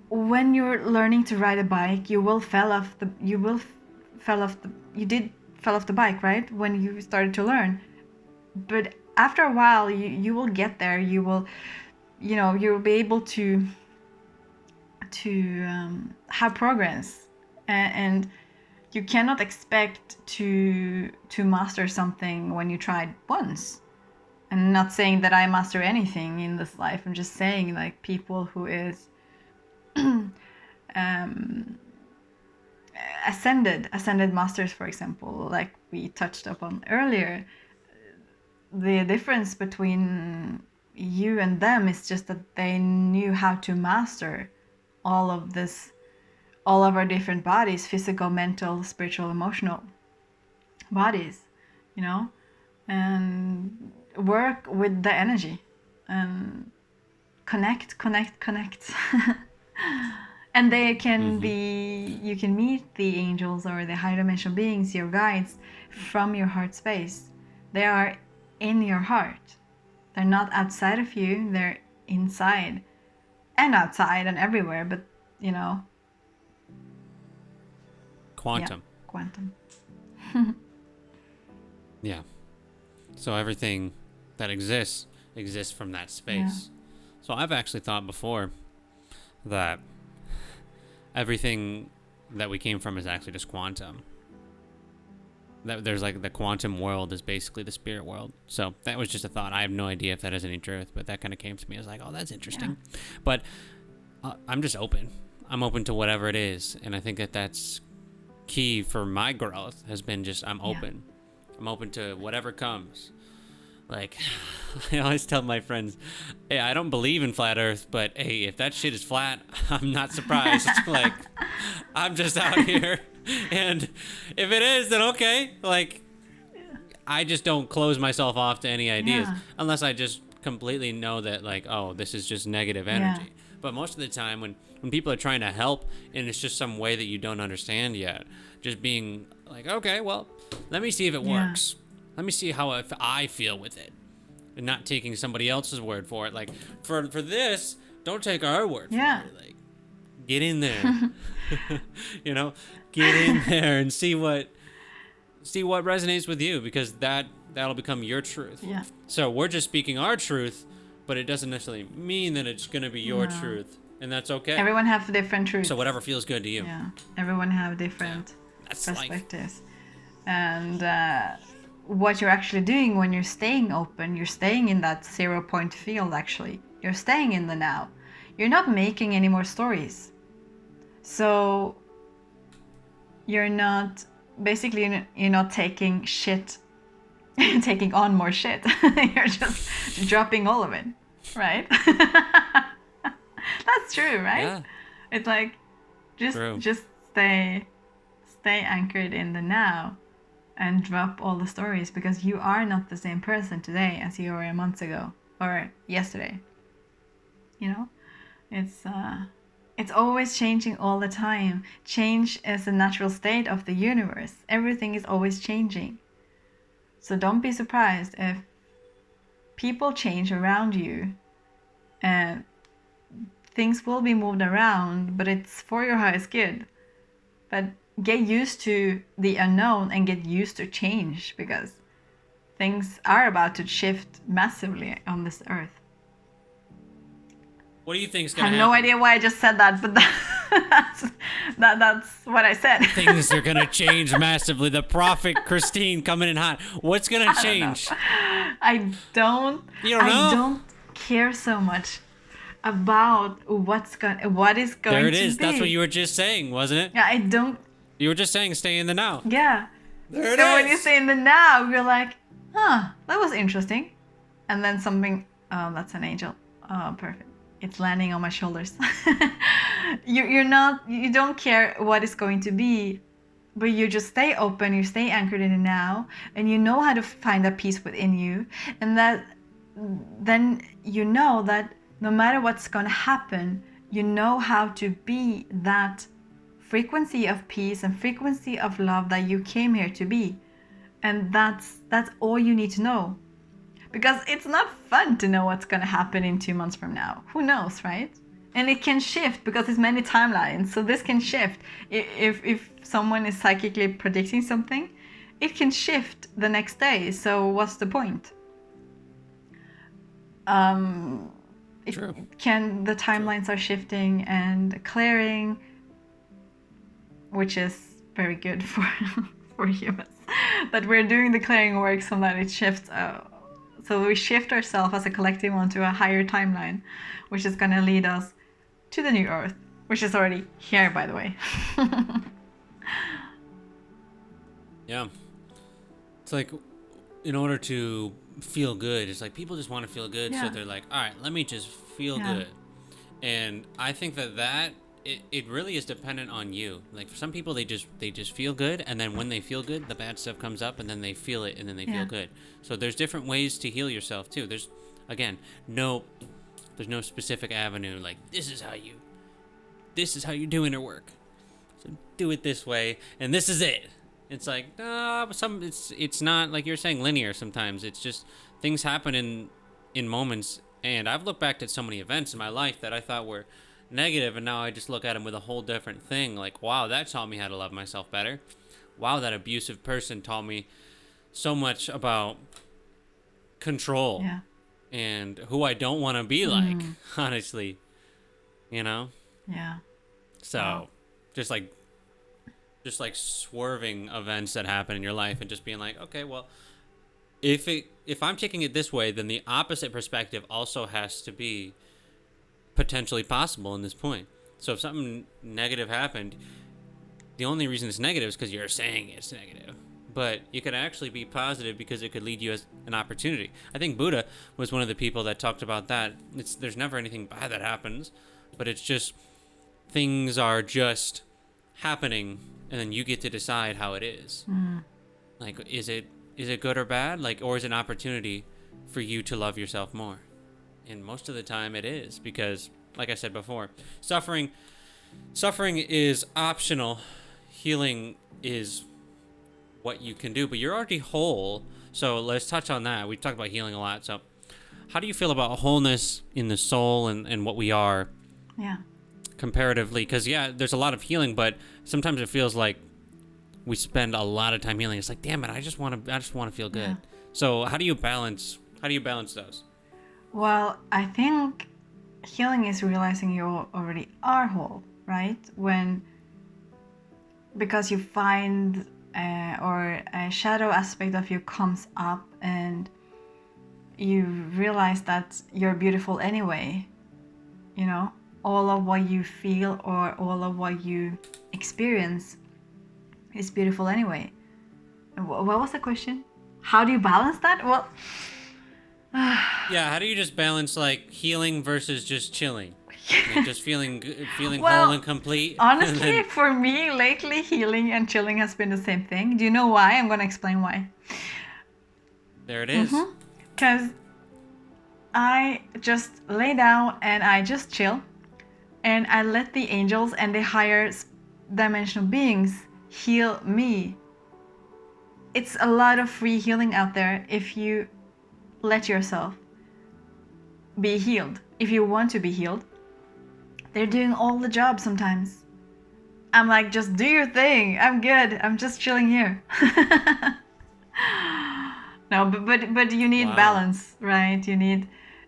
When you're learning to ride a bike, you fell off the bike, right? When you started to learn. But after a while, you will get there. You will, you'll be able to have progress, and you cannot expect to master something when you tried once. I'm not saying that I master anything in this life. I'm just saying, like, people who is ascended masters, for example, like we touched upon earlier, the difference between you and them is just that they knew how to master all of our different bodies, physical, mental, spiritual, emotional bodies, and work with the energy and connect. And they can be, you can meet the angels or the higher dimensional beings, your guides, from your heart space. They are in your heart. They're not outside of you, they're inside and outside and everywhere, but Quantum. Yeah, quantum. Yeah. So everything that exists from that space. Yeah. So I've actually thought before that everything that we came from is actually just quantum. That there's like the quantum world is basically the spirit world. So that was just a thought. I have no idea if that has any truth, but that kind of came to me. I was like, oh, that's interesting. Yeah. But I'm just open. I'm open to whatever it is. And I think that that's key for my growth has been just I'm open. Yeah. I'm open to whatever comes. Like, I always tell my friends, hey, I don't believe in flat Earth, but hey, if that shit is flat, I'm not surprised. Like, I'm just out here, and if it is, then okay. Like, I just don't close myself off to any ideas unless I just completely know that, like, oh, this is just negative energy. Yeah. But most of the time when people are trying to help and it's just some way that you don't understand yet, just being like, okay, well, let me see if it works. Let me see how if I feel with it, and not taking somebody else's word for it. Like, for this, don't take our word for it. Like, get in there, you know, get in there and see what resonates with you, because that'll become your truth. Yeah. So we're just speaking our truth, but it doesn't necessarily mean that it's going to be your truth, and that's okay. Everyone have different truths. So whatever feels good to you. Yeah. Everyone have different perspectives. And what you're actually doing when you're staying open, you're staying in that 0 point field. Actually, you're staying in the now. You're not making any more stories. So you're not taking shit, taking on more shit. You're just dropping all of it, right? That's true, right? Yeah. It's like just stay anchored in the now and drop all the stories, because you are not the same person today as you were a month ago or yesterday. You know, it's always changing all the time. Change is a natural state of the universe. Everything is always changing. So don't be surprised if people change around you, and things will be moved around, but it's for your highest good. But get used to the unknown and get used to change, because things are about to shift massively on this earth. What do you think is going to happen? I have no idea why I just said that, but that's what I said. Things are going to change massively. The prophet Christine coming in hot. What's going to change? I don't know. I don't care so much about what is going there it to is. be. That's what you were just saying, wasn't it? Yeah, I don't. You were just saying stay in the now. Yeah. There it so is. When you say in the now, you're like, that was interesting. And then something, that's an angel. Oh, perfect. It's landing on my shoulders. You don't care what it's going to be, but you just stay open, you stay anchored in the now, and you know how to find that peace within you. And then you know that no matter what's going to happen, you know how to be that frequency of peace and frequency of love that you came here to be. And that's all you need to know. Because it's not fun to know what's going to happen in 2 months from now. Who knows, right? And it can shift because there's many timelines. So this can shift. If someone is psychically predicting something, it can shift the next day. So what's the point? True. The timelines are shifting and clearing, which is very good for humans. That we're doing the clearing work so that it shifts. So we shift ourselves as a collective onto a higher timeline, which is going to lead us to the new Earth, which is already here, by the way. Yeah. It's like, in order to feel good, it's like people just want to feel good, so they're like, all right, let me just feel good. And I think that it really is dependent on you. Like, for some people, they just feel good, and then when they feel good, the bad stuff comes up, and then they feel it, and then they feel good. So there's different ways to heal yourself too. There's no specific avenue. Like, this is how you do inner work. So do it this way, and this is it. It's like it's not like you're saying linear. Sometimes it's just things happen in moments. And I've looked back at so many events in my life that I thought were negative, and now I just look at them with a whole different thing. Like, wow, that taught me how to love myself better. Wow, that abusive person taught me so much about control and who I don't want to be like, honestly, you know? Yeah. So just like swerving events that happen in your life and just being like, okay, well, if I'm taking it this way, then the opposite perspective also has to be potentially possible in this point. So if something negative happened, the only reason it's negative is because you're saying it's negative. but it could actually be positive because it could lead you as an opportunity. I think Buddha was one of the people that talked about that. There's never anything bad that happens, but it's just things are just happening, and then you get to decide how it is. Like, is it good or bad? Like, or is it an opportunity for you to love yourself more? And most of the time it is, because like I said before, suffering is optional. Healing is what you can do, but you're already whole. So let's touch on that. We've talked about healing a lot. So how do you feel about wholeness in the soul and what we are? Yeah. Comparatively, because there's a lot of healing, but sometimes it feels like we spend a lot of time healing. It's like, damn it, I just want to feel good. Yeah. So how do you balance those? Well, I think healing is realizing you already are whole, right? Because you find or a shadow aspect of you comes up and you realize that you're beautiful anyway. You know, all of what you feel or all of what you experience is beautiful anyway. What was the question? How do you balance that? Well, yeah, how do you just balance like healing versus just chilling? Like just feeling well, whole and complete? Honestly, for me, lately, healing and chilling has been the same thing. Do you know why? I'm going to explain why. There it is. Because I just lay down and I just chill. And I let the angels and the higher dimensional beings heal me. It's a lot of free healing out there if you let yourself be healed. If you want to be healed, they're doing all the job sometimes. I'm like, just do your thing. I'm good. I'm just chilling here. No, but you need balance, right?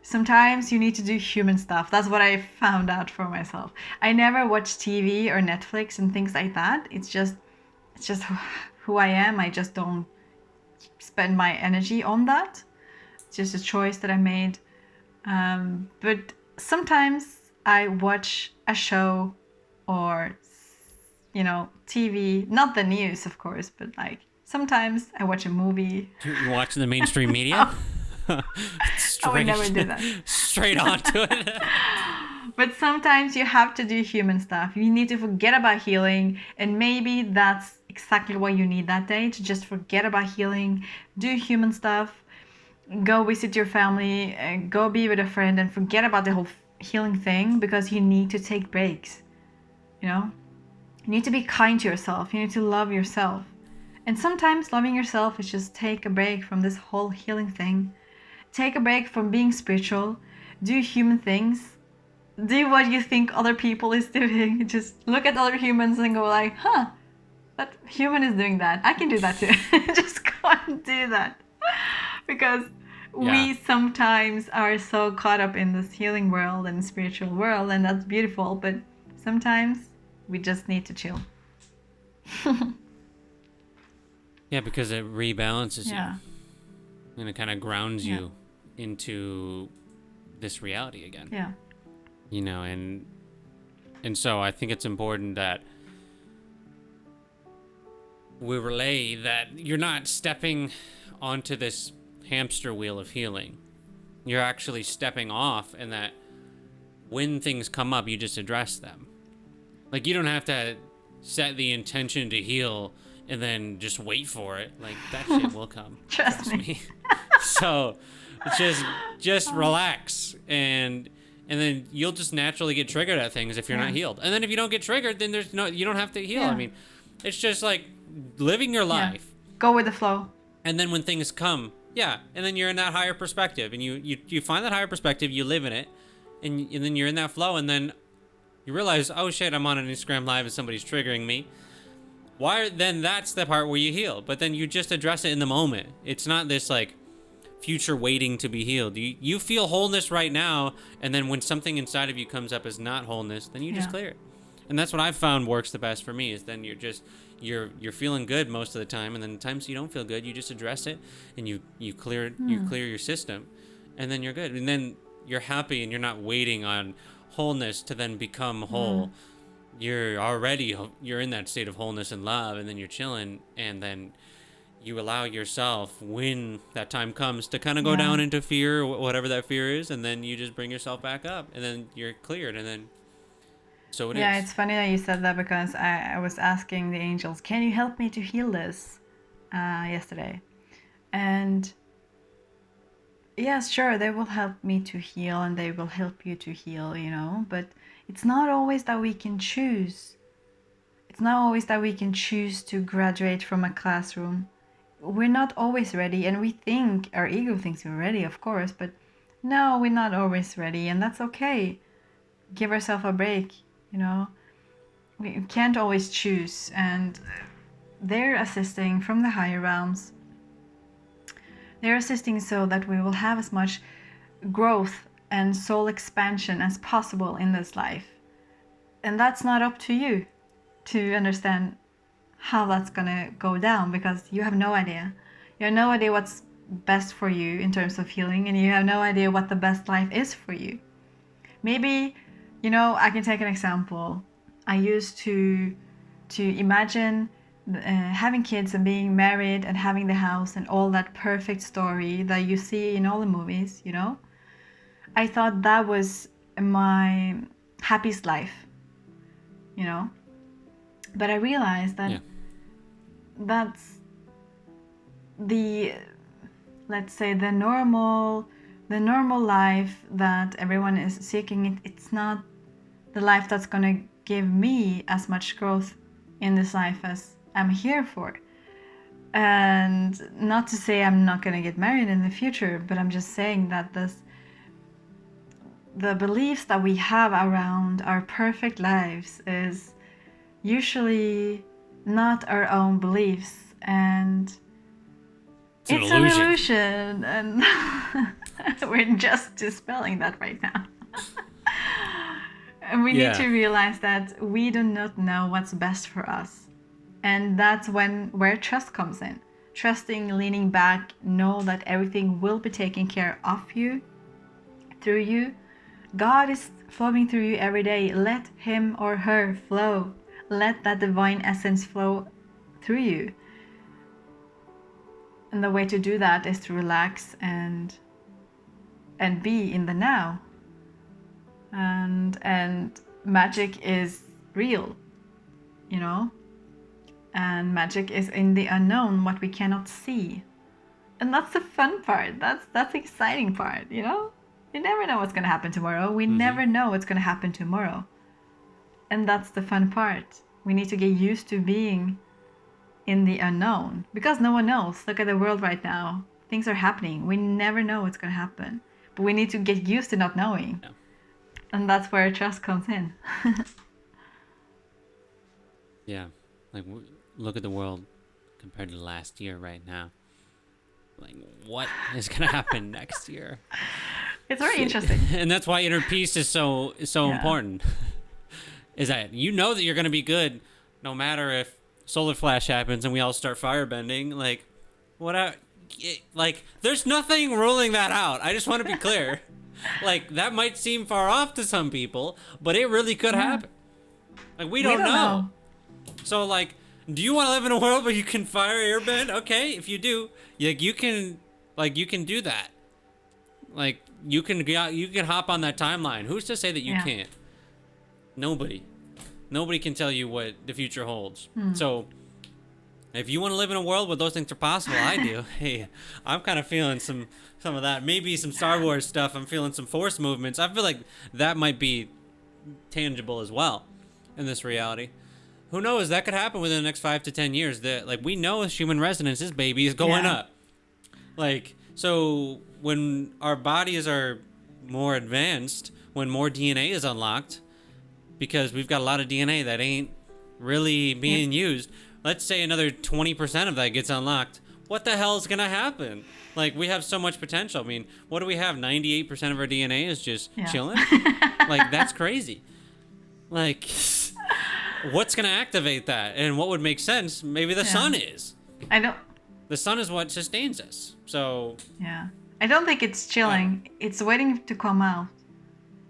Sometimes you need to do human stuff. That's what I found out for myself. I never watch TV or Netflix and things like that. It's just who I am. I just don't spend my energy on that. It's just a choice that I made. But sometimes I watch a show or, TV, not the news, of course, but like sometimes I watch a movie. You watch the mainstream media? I would never do that. Straight onto it. But sometimes you have to do human stuff. You need to forget about healing, and maybe that's exactly what you need that day, to just forget about healing, do human stuff, go visit your family, go be with a friend, and forget about the whole healing thing, because you need to take breaks. You need to be kind to yourself. You need to love yourself. And sometimes loving yourself is just take a break from this whole healing thing. Take a break from being spiritual. Do human things. Do what you think other people is doing. Just look at other humans and go like, that human is doing that. I can do that too. Just go and do that. Because we sometimes are so caught up in this healing world and spiritual world, and that's beautiful, but sometimes we just need to chill. Yeah, because it rebalances you. And it kind of grounds you into this reality again. Yeah. And so I think it's important that we relay that you're not stepping onto this hamster wheel of healing. You're actually stepping off, and that when things come up, you just address them. Like, you don't have to set the intention to heal and then just wait for it. Like, that shit will come. Trust me. So just relax, and then you'll just naturally get triggered at things if you're not healed. And then if you don't get triggered, then you don't have to heal. I mean, it's just like living your life. Go with the flow. And then when things come, and then you're in that higher perspective, and you find that higher perspective, you live in it, and then you're in that flow, and then you realize, oh shit, I'm on an Instagram live and somebody's triggering me. Then that's the part where you heal. But then you just address it in the moment. It's not this like future waiting to be healed. You feel wholeness right now, and then when something inside of you comes up as not wholeness, then you just clear it. And that's what I've found works the best for me, is then you're feeling good most of the time, and then the times you don't feel good, you just address it, and you clear your system, and then you're good. And then you're happy, and you're not waiting on wholeness to then become whole. You're in that state of wholeness and love, and then you're chilling, and then you allow yourself, when that time comes, to kind of go down into fear, whatever that fear is, and then you just bring yourself back up, and then you're cleared, and then so it is. Yeah, it's funny that you said that, because I was asking the angels, can you help me to heal this, yesterday? And yes, sure, they will help me to heal, and they will help you to heal, you know, but it's not always that we can choose. It's not always that we can choose to graduate from a classroom. We're not always ready, and we think, our ego thinks we're ready, of course, but no, we're not always ready, and that's okay. Give ourselves a break, you know. We can't always choose, and they're assisting from the higher realms. They're assisting so that we will have as much growth and soul expansion as possible in this life. And that's not up to you to understand how that's gonna go down, because you have no idea. You have no idea what's best for you in terms of healing, and you have no idea what the best life is for you. Maybe, you know, I can take an example. I used to imagine having kids and being married and having the house and all that perfect story that you see in all the movies, you know. I thought that was my happiest life, you know. But I realized that that's the, let's say, the normal life that everyone is seeking. It's not the life that's gonna give me as much growth in this life as I'm here for. And not to say I'm not gonna get married in the future, but I'm just saying that the beliefs that we have around our perfect lives is usually not our own beliefs, and it's an illusion, and we're just dispelling that right now. And we need to realize that we do not know what's best for us, and that's where trust comes in. Trusting, leaning back, know that everything will be taken care of you, through you. God is flowing through you every day. Let him or her flow. Let that divine essence flow through you. And the way to do that is to relax and be in the now. And magic is real, you know. And magic is in the unknown, what we cannot see. And that's the fun part. That's the exciting part, you know. You never know what's going to happen tomorrow. We never know what's going to happen tomorrow. And that's the fun part. We need to get used to being in the unknown, because no one knows. Look at the world right now. Things are happening. We never know what's going to happen. But we need to get used to not knowing. Yeah. And that's where trust comes in. Yeah. Like, look at the world compared to last year right now. Like, what is going to happen next year? It's very interesting. And that's why inner peace is so important. Is that you know that you're going to be good no matter if solar flash happens and we all start firebending. Like, like, there's nothing ruling that out. I just want to be clear. Like, that might seem far off to some people, but it really could happen. Like, we don't know. So, like, do you want to live in a world where you can fire airbend? Okay, if you do, you can do that. Like, you can hop on that timeline. Who's to say that you can't? Nobody can tell you what the future holds. So if you want to live in a world where those things are possible, I do. Hey, I'm kind of feeling some of that. Maybe some Star Wars stuff. I'm feeling some force movements. I feel like that might be tangible as well in this reality. Who knows? That could happen within the next 5 to 10 years. That, like, we know human resonance, this baby is going up. Like, so when our bodies are more advanced, when more DNA is unlocked, because we've got a lot of DNA that ain't really being used, let's say another 20% of that gets unlocked, what the hell is going to happen? Like, we have so much potential. I mean, what do we have? 98% of our DNA is just chilling? Like, that's crazy. Like, what's going to activate that? And what would make sense? Maybe the sun is. The sun is what sustains us. So yeah, I don't think it's chilling. It's waiting to come out.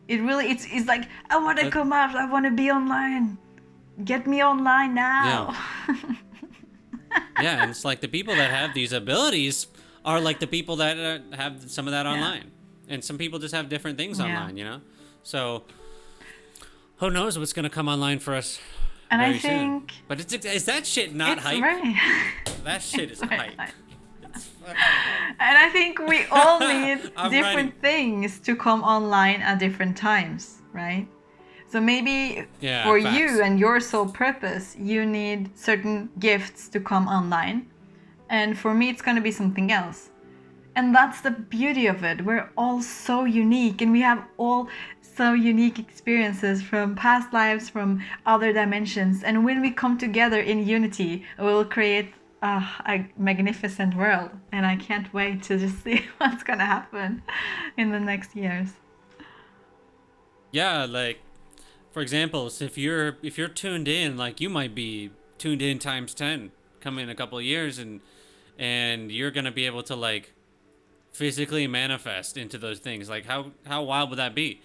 It really, it's like, I want to come out. I want to be online. Get me online now. Yeah, and it's like the people that have these abilities are like the people that have some of that online. And some people just have different things online, you know? So who knows what's going to come online for us And very I think... soon. But is that shit not hype? Very... That shit is hype. And I think we all need different ready. things to come online at different times, right? So maybe for facts. you and your sole purpose, you need certain gifts to come online. And for me, it's going to be something else. And that's the beauty of it. We're all so unique, and we have all so unique experiences from past lives, from other dimensions. And when we come together in unity, we'll create a magnificent world. And I can't wait to just see what's going to happen in the next years. Yeah, like, for example, so if you're tuned in, like, you might be tuned in times 10 coming in a couple of years, and you're going to be able to, like, physically manifest into those things. Like, how wild would that be?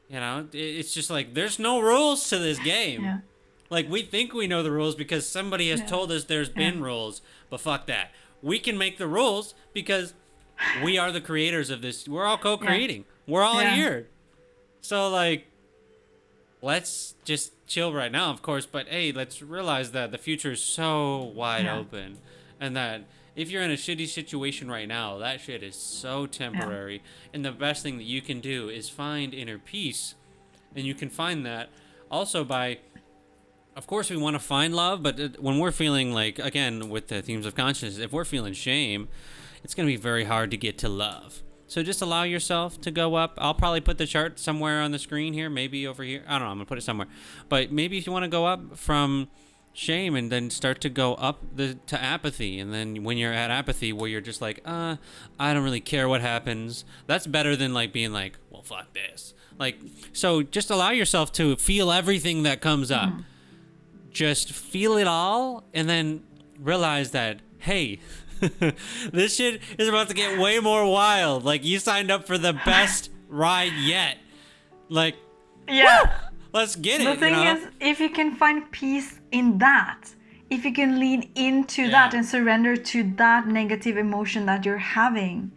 You know, it's just like there's no rules to this game. Yeah. Like, we think we know the rules because somebody has told us there's been rules, but fuck that. We can make the rules because we are the creators of this. We're all co-creating. We're all here. So, like, let's just chill right now, of course, but hey, let's realize that the future is so wide open, and that if you're in a shitty situation right now, that shit is so temporary. And the best thing that you can do is find inner peace. And you can find that also by, of course, we want to find love, but when we're feeling like, again, with the themes of consciousness, if we're feeling shame, it's going to be very hard to get to love. So just allow yourself to go up. I'll probably put the chart somewhere on the screen here, maybe over here. I don't know, I'm going to put it somewhere. But maybe if you want to go up from shame and then start to go up to apathy, and then when you're at apathy where you're just like, I don't really care what happens, that's better than like being like, well, fuck this. Like, so just allow yourself to feel everything that comes up. Just feel it all, and then realize that, hey, this shit is about to get way more wild. Like, you signed up for the best ride yet. Like, let's get it. The thing is, if you can find peace in that, if you can lean into that and surrender to that negative emotion that you're having,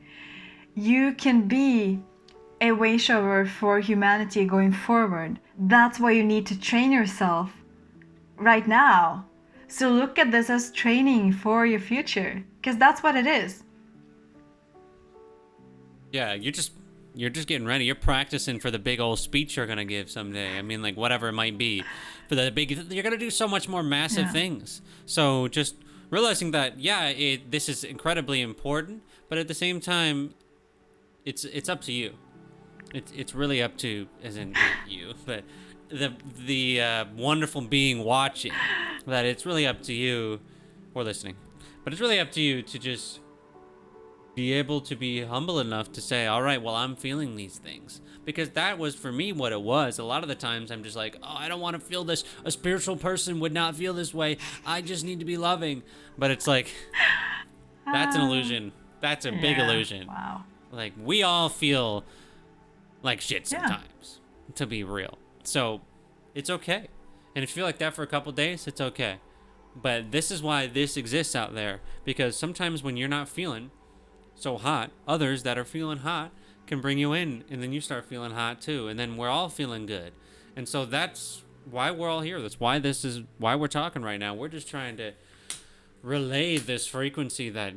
you can be a way shower for humanity going forward. That's why you need to train yourself right now. So look at this as training for your future, because that's what it is. Yeah, you're just getting ready. You're practicing for the big old speech you're gonna give someday. I mean, like, whatever it might be, for the big, you're gonna do so much more massive things. So just realizing that, this is incredibly important, but at the same time, it's up to you. It's really up to, as in you, but the wonderful being watching. That it's really up to you, or listening, but it's really up to you to just be able to be humble enough to say, all right, well, I'm feeling these things. Because that was, for me, what it was. A lot of the times I'm just like, I don't want to feel this. A spiritual person would not feel this way. I just need to be loving. But it's like, that's an illusion. That's a big illusion. Wow. Like, we all feel like shit sometimes, to be real. So it's okay. And if you feel like that for a couple days, it's okay. But this is why this exists out there. Because sometimes when you're not feeling so hot, others that are feeling hot can bring you in, and then you start feeling hot too, and then we're all feeling good. And so that's why we're all here. That's why why we're talking right now. We're just trying to relay this frequency that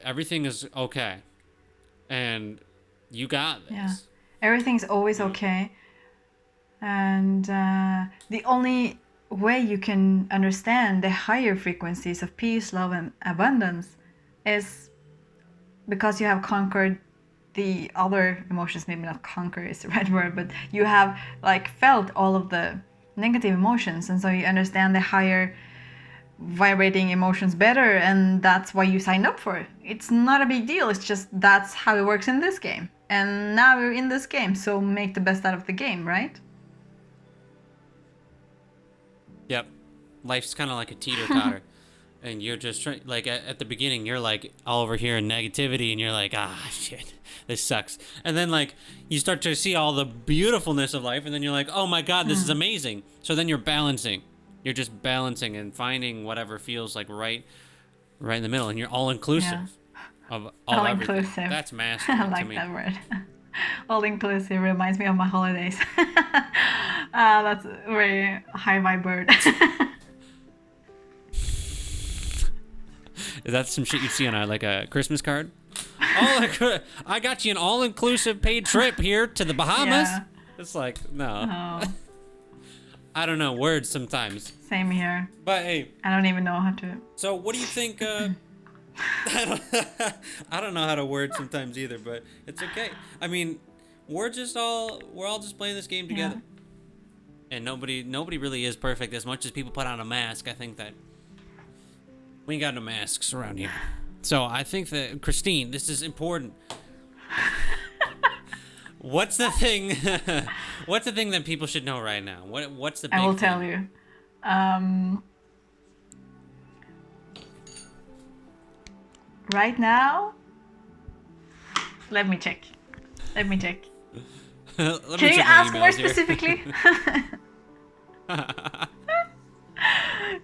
everything is okay, and you got this. Yeah, everything's always okay. And the only way you can understand the higher frequencies of peace, love, and abundance is because you have conquered the other emotions. Maybe not conquer is the right word, but you have like felt all of the negative emotions, and so you understand the higher vibrating emotions better, and that's why you signed up for it. It's not a big deal. It's just that's how it works in this game, and now we're in this game, so make the best out of the game, right? Yep. Life's kind of like a teeter-totter. And you're just trying, like, at the beginning, you're like all over here in negativity, and you're like, shit, this sucks. And then, like, you start to see all the beautifulness of life, and then you're like, oh my God, this is amazing. So then you're balancing. You're just balancing and finding whatever feels like right right in the middle, and you're all inclusive of all everything. All-inclusive. That's mastery I to like me. that word. All-inclusive reminds me of my holidays. That's a very high vibe word. Is that some shit you'd see on a Christmas card? I got you an all-inclusive paid trip here to the Bahamas. Yeah. It's like, no. Oh, I don't know, words sometimes. same here. But hey, I don't even know how to. so what do you think? I don't know how to word sometimes either, but it's okay. I mean, we're all just playing this game together. Yeah. And nobody really is perfect. As much as people put on a mask, I think that we ain't got no masks around here. So I think that, Christine, this is important. What's the thing? What's the thing that people should know right now? What's the big I will thing? tell you. Right now, let me check. Let me Can you check my ask more emails here. specifically?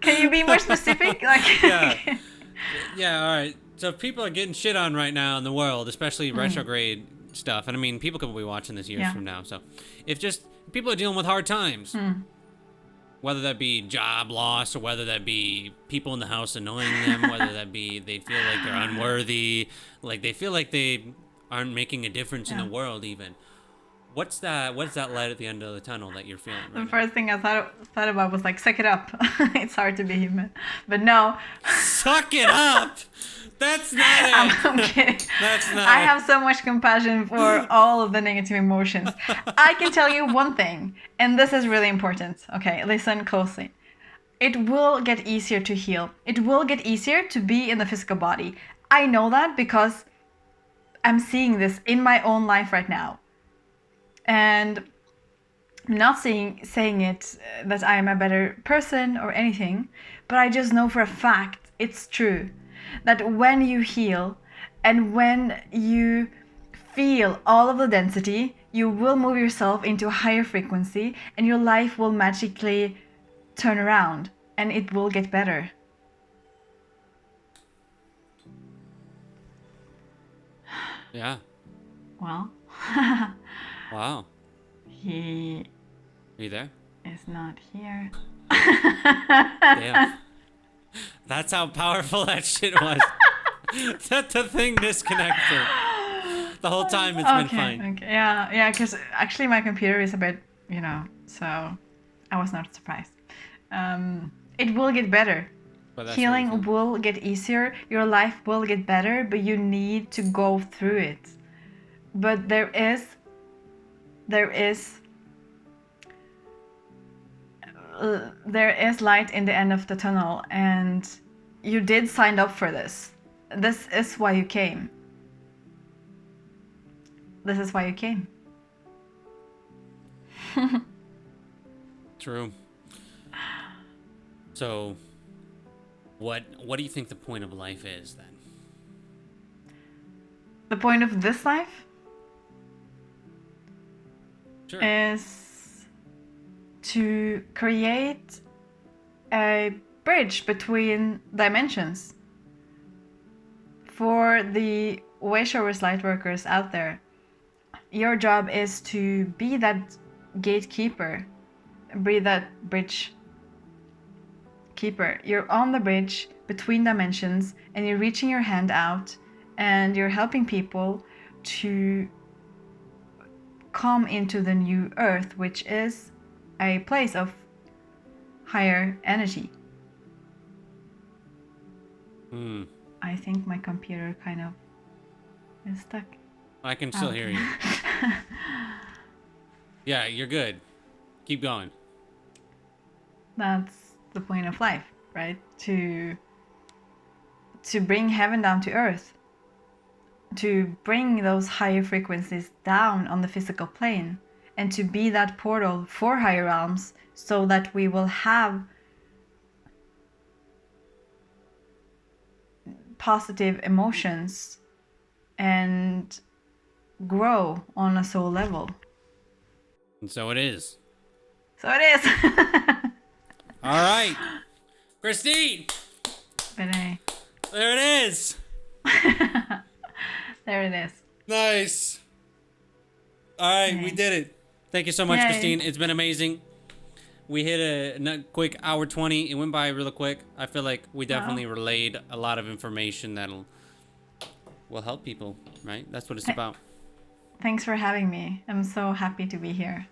Can you be more specific? Like, Yeah. Yeah, all right. So if people are getting shit on right now in the world, especially retrograde stuff, and I mean, people could be watching this years from now. So if just people are dealing with hard times, whether that be job loss or whether that be people in the house annoying them, whether that be they feel like they're unworthy, like they feel like they aren't making a difference in the world even. What's that light at the end of the tunnel that you're feeling right the first thing I thought about was like, suck it up. It's hard to be human, but no. Suck it up. That's not it. I'm kidding. That's not I it. have so much compassion for all of the negative emotions. I can tell you one thing, and this is really important. Okay, listen closely. It will get easier to heal. It will get easier to be in the physical body. I know that because I'm seeing this in my own life right now. And I'm not saying it that I am a better person or anything, but I just know for a fact it's true that when you heal and when you feel all of the density, you will move yourself into a higher frequency and your life will magically turn around and it will get better. Yeah. Well, Wow. he Are you there? is not here. Damn. That's how powerful that shit was. That the thing disconnected. The whole time it's been fine. Okay, yeah, because actually my computer is a bit, so I was not surprised. It will get better. But that's Healing really will get easier. Your life will get better, but you need to go through it. But there is light in the end of the tunnel, and you did sign up for this. This is why you came. This is why you came. True. So, what do you think the point of life is then? The point of this life Sure. is to create a bridge between dimensions. For the Wayshowers Lightworkers out there, your job is to be that gatekeeper, be that bridge keeper. You're on the bridge between dimensions and you're reaching your hand out and you're helping people to come into the new earth, which is a place of higher energy. I think my computer kind of is stuck. I can still hear you. Yeah, you're good. Keep going. That's the point of life, right? To bring heaven down to earth. To bring those higher frequencies down on the physical plane. And to be that portal for higher realms so that we will have positive emotions and grow on a soul level. And so it is. So it is. All right. Christine! But There it is. There it is. Nice. All right, we did it. Thank you so much, Yay. Christine. It's been amazing. We hit a quick hour 20. It went by real quick. I feel like we definitely relayed a lot of information will help people, right? That's what it's about. Thanks for having me. I'm so happy to be here.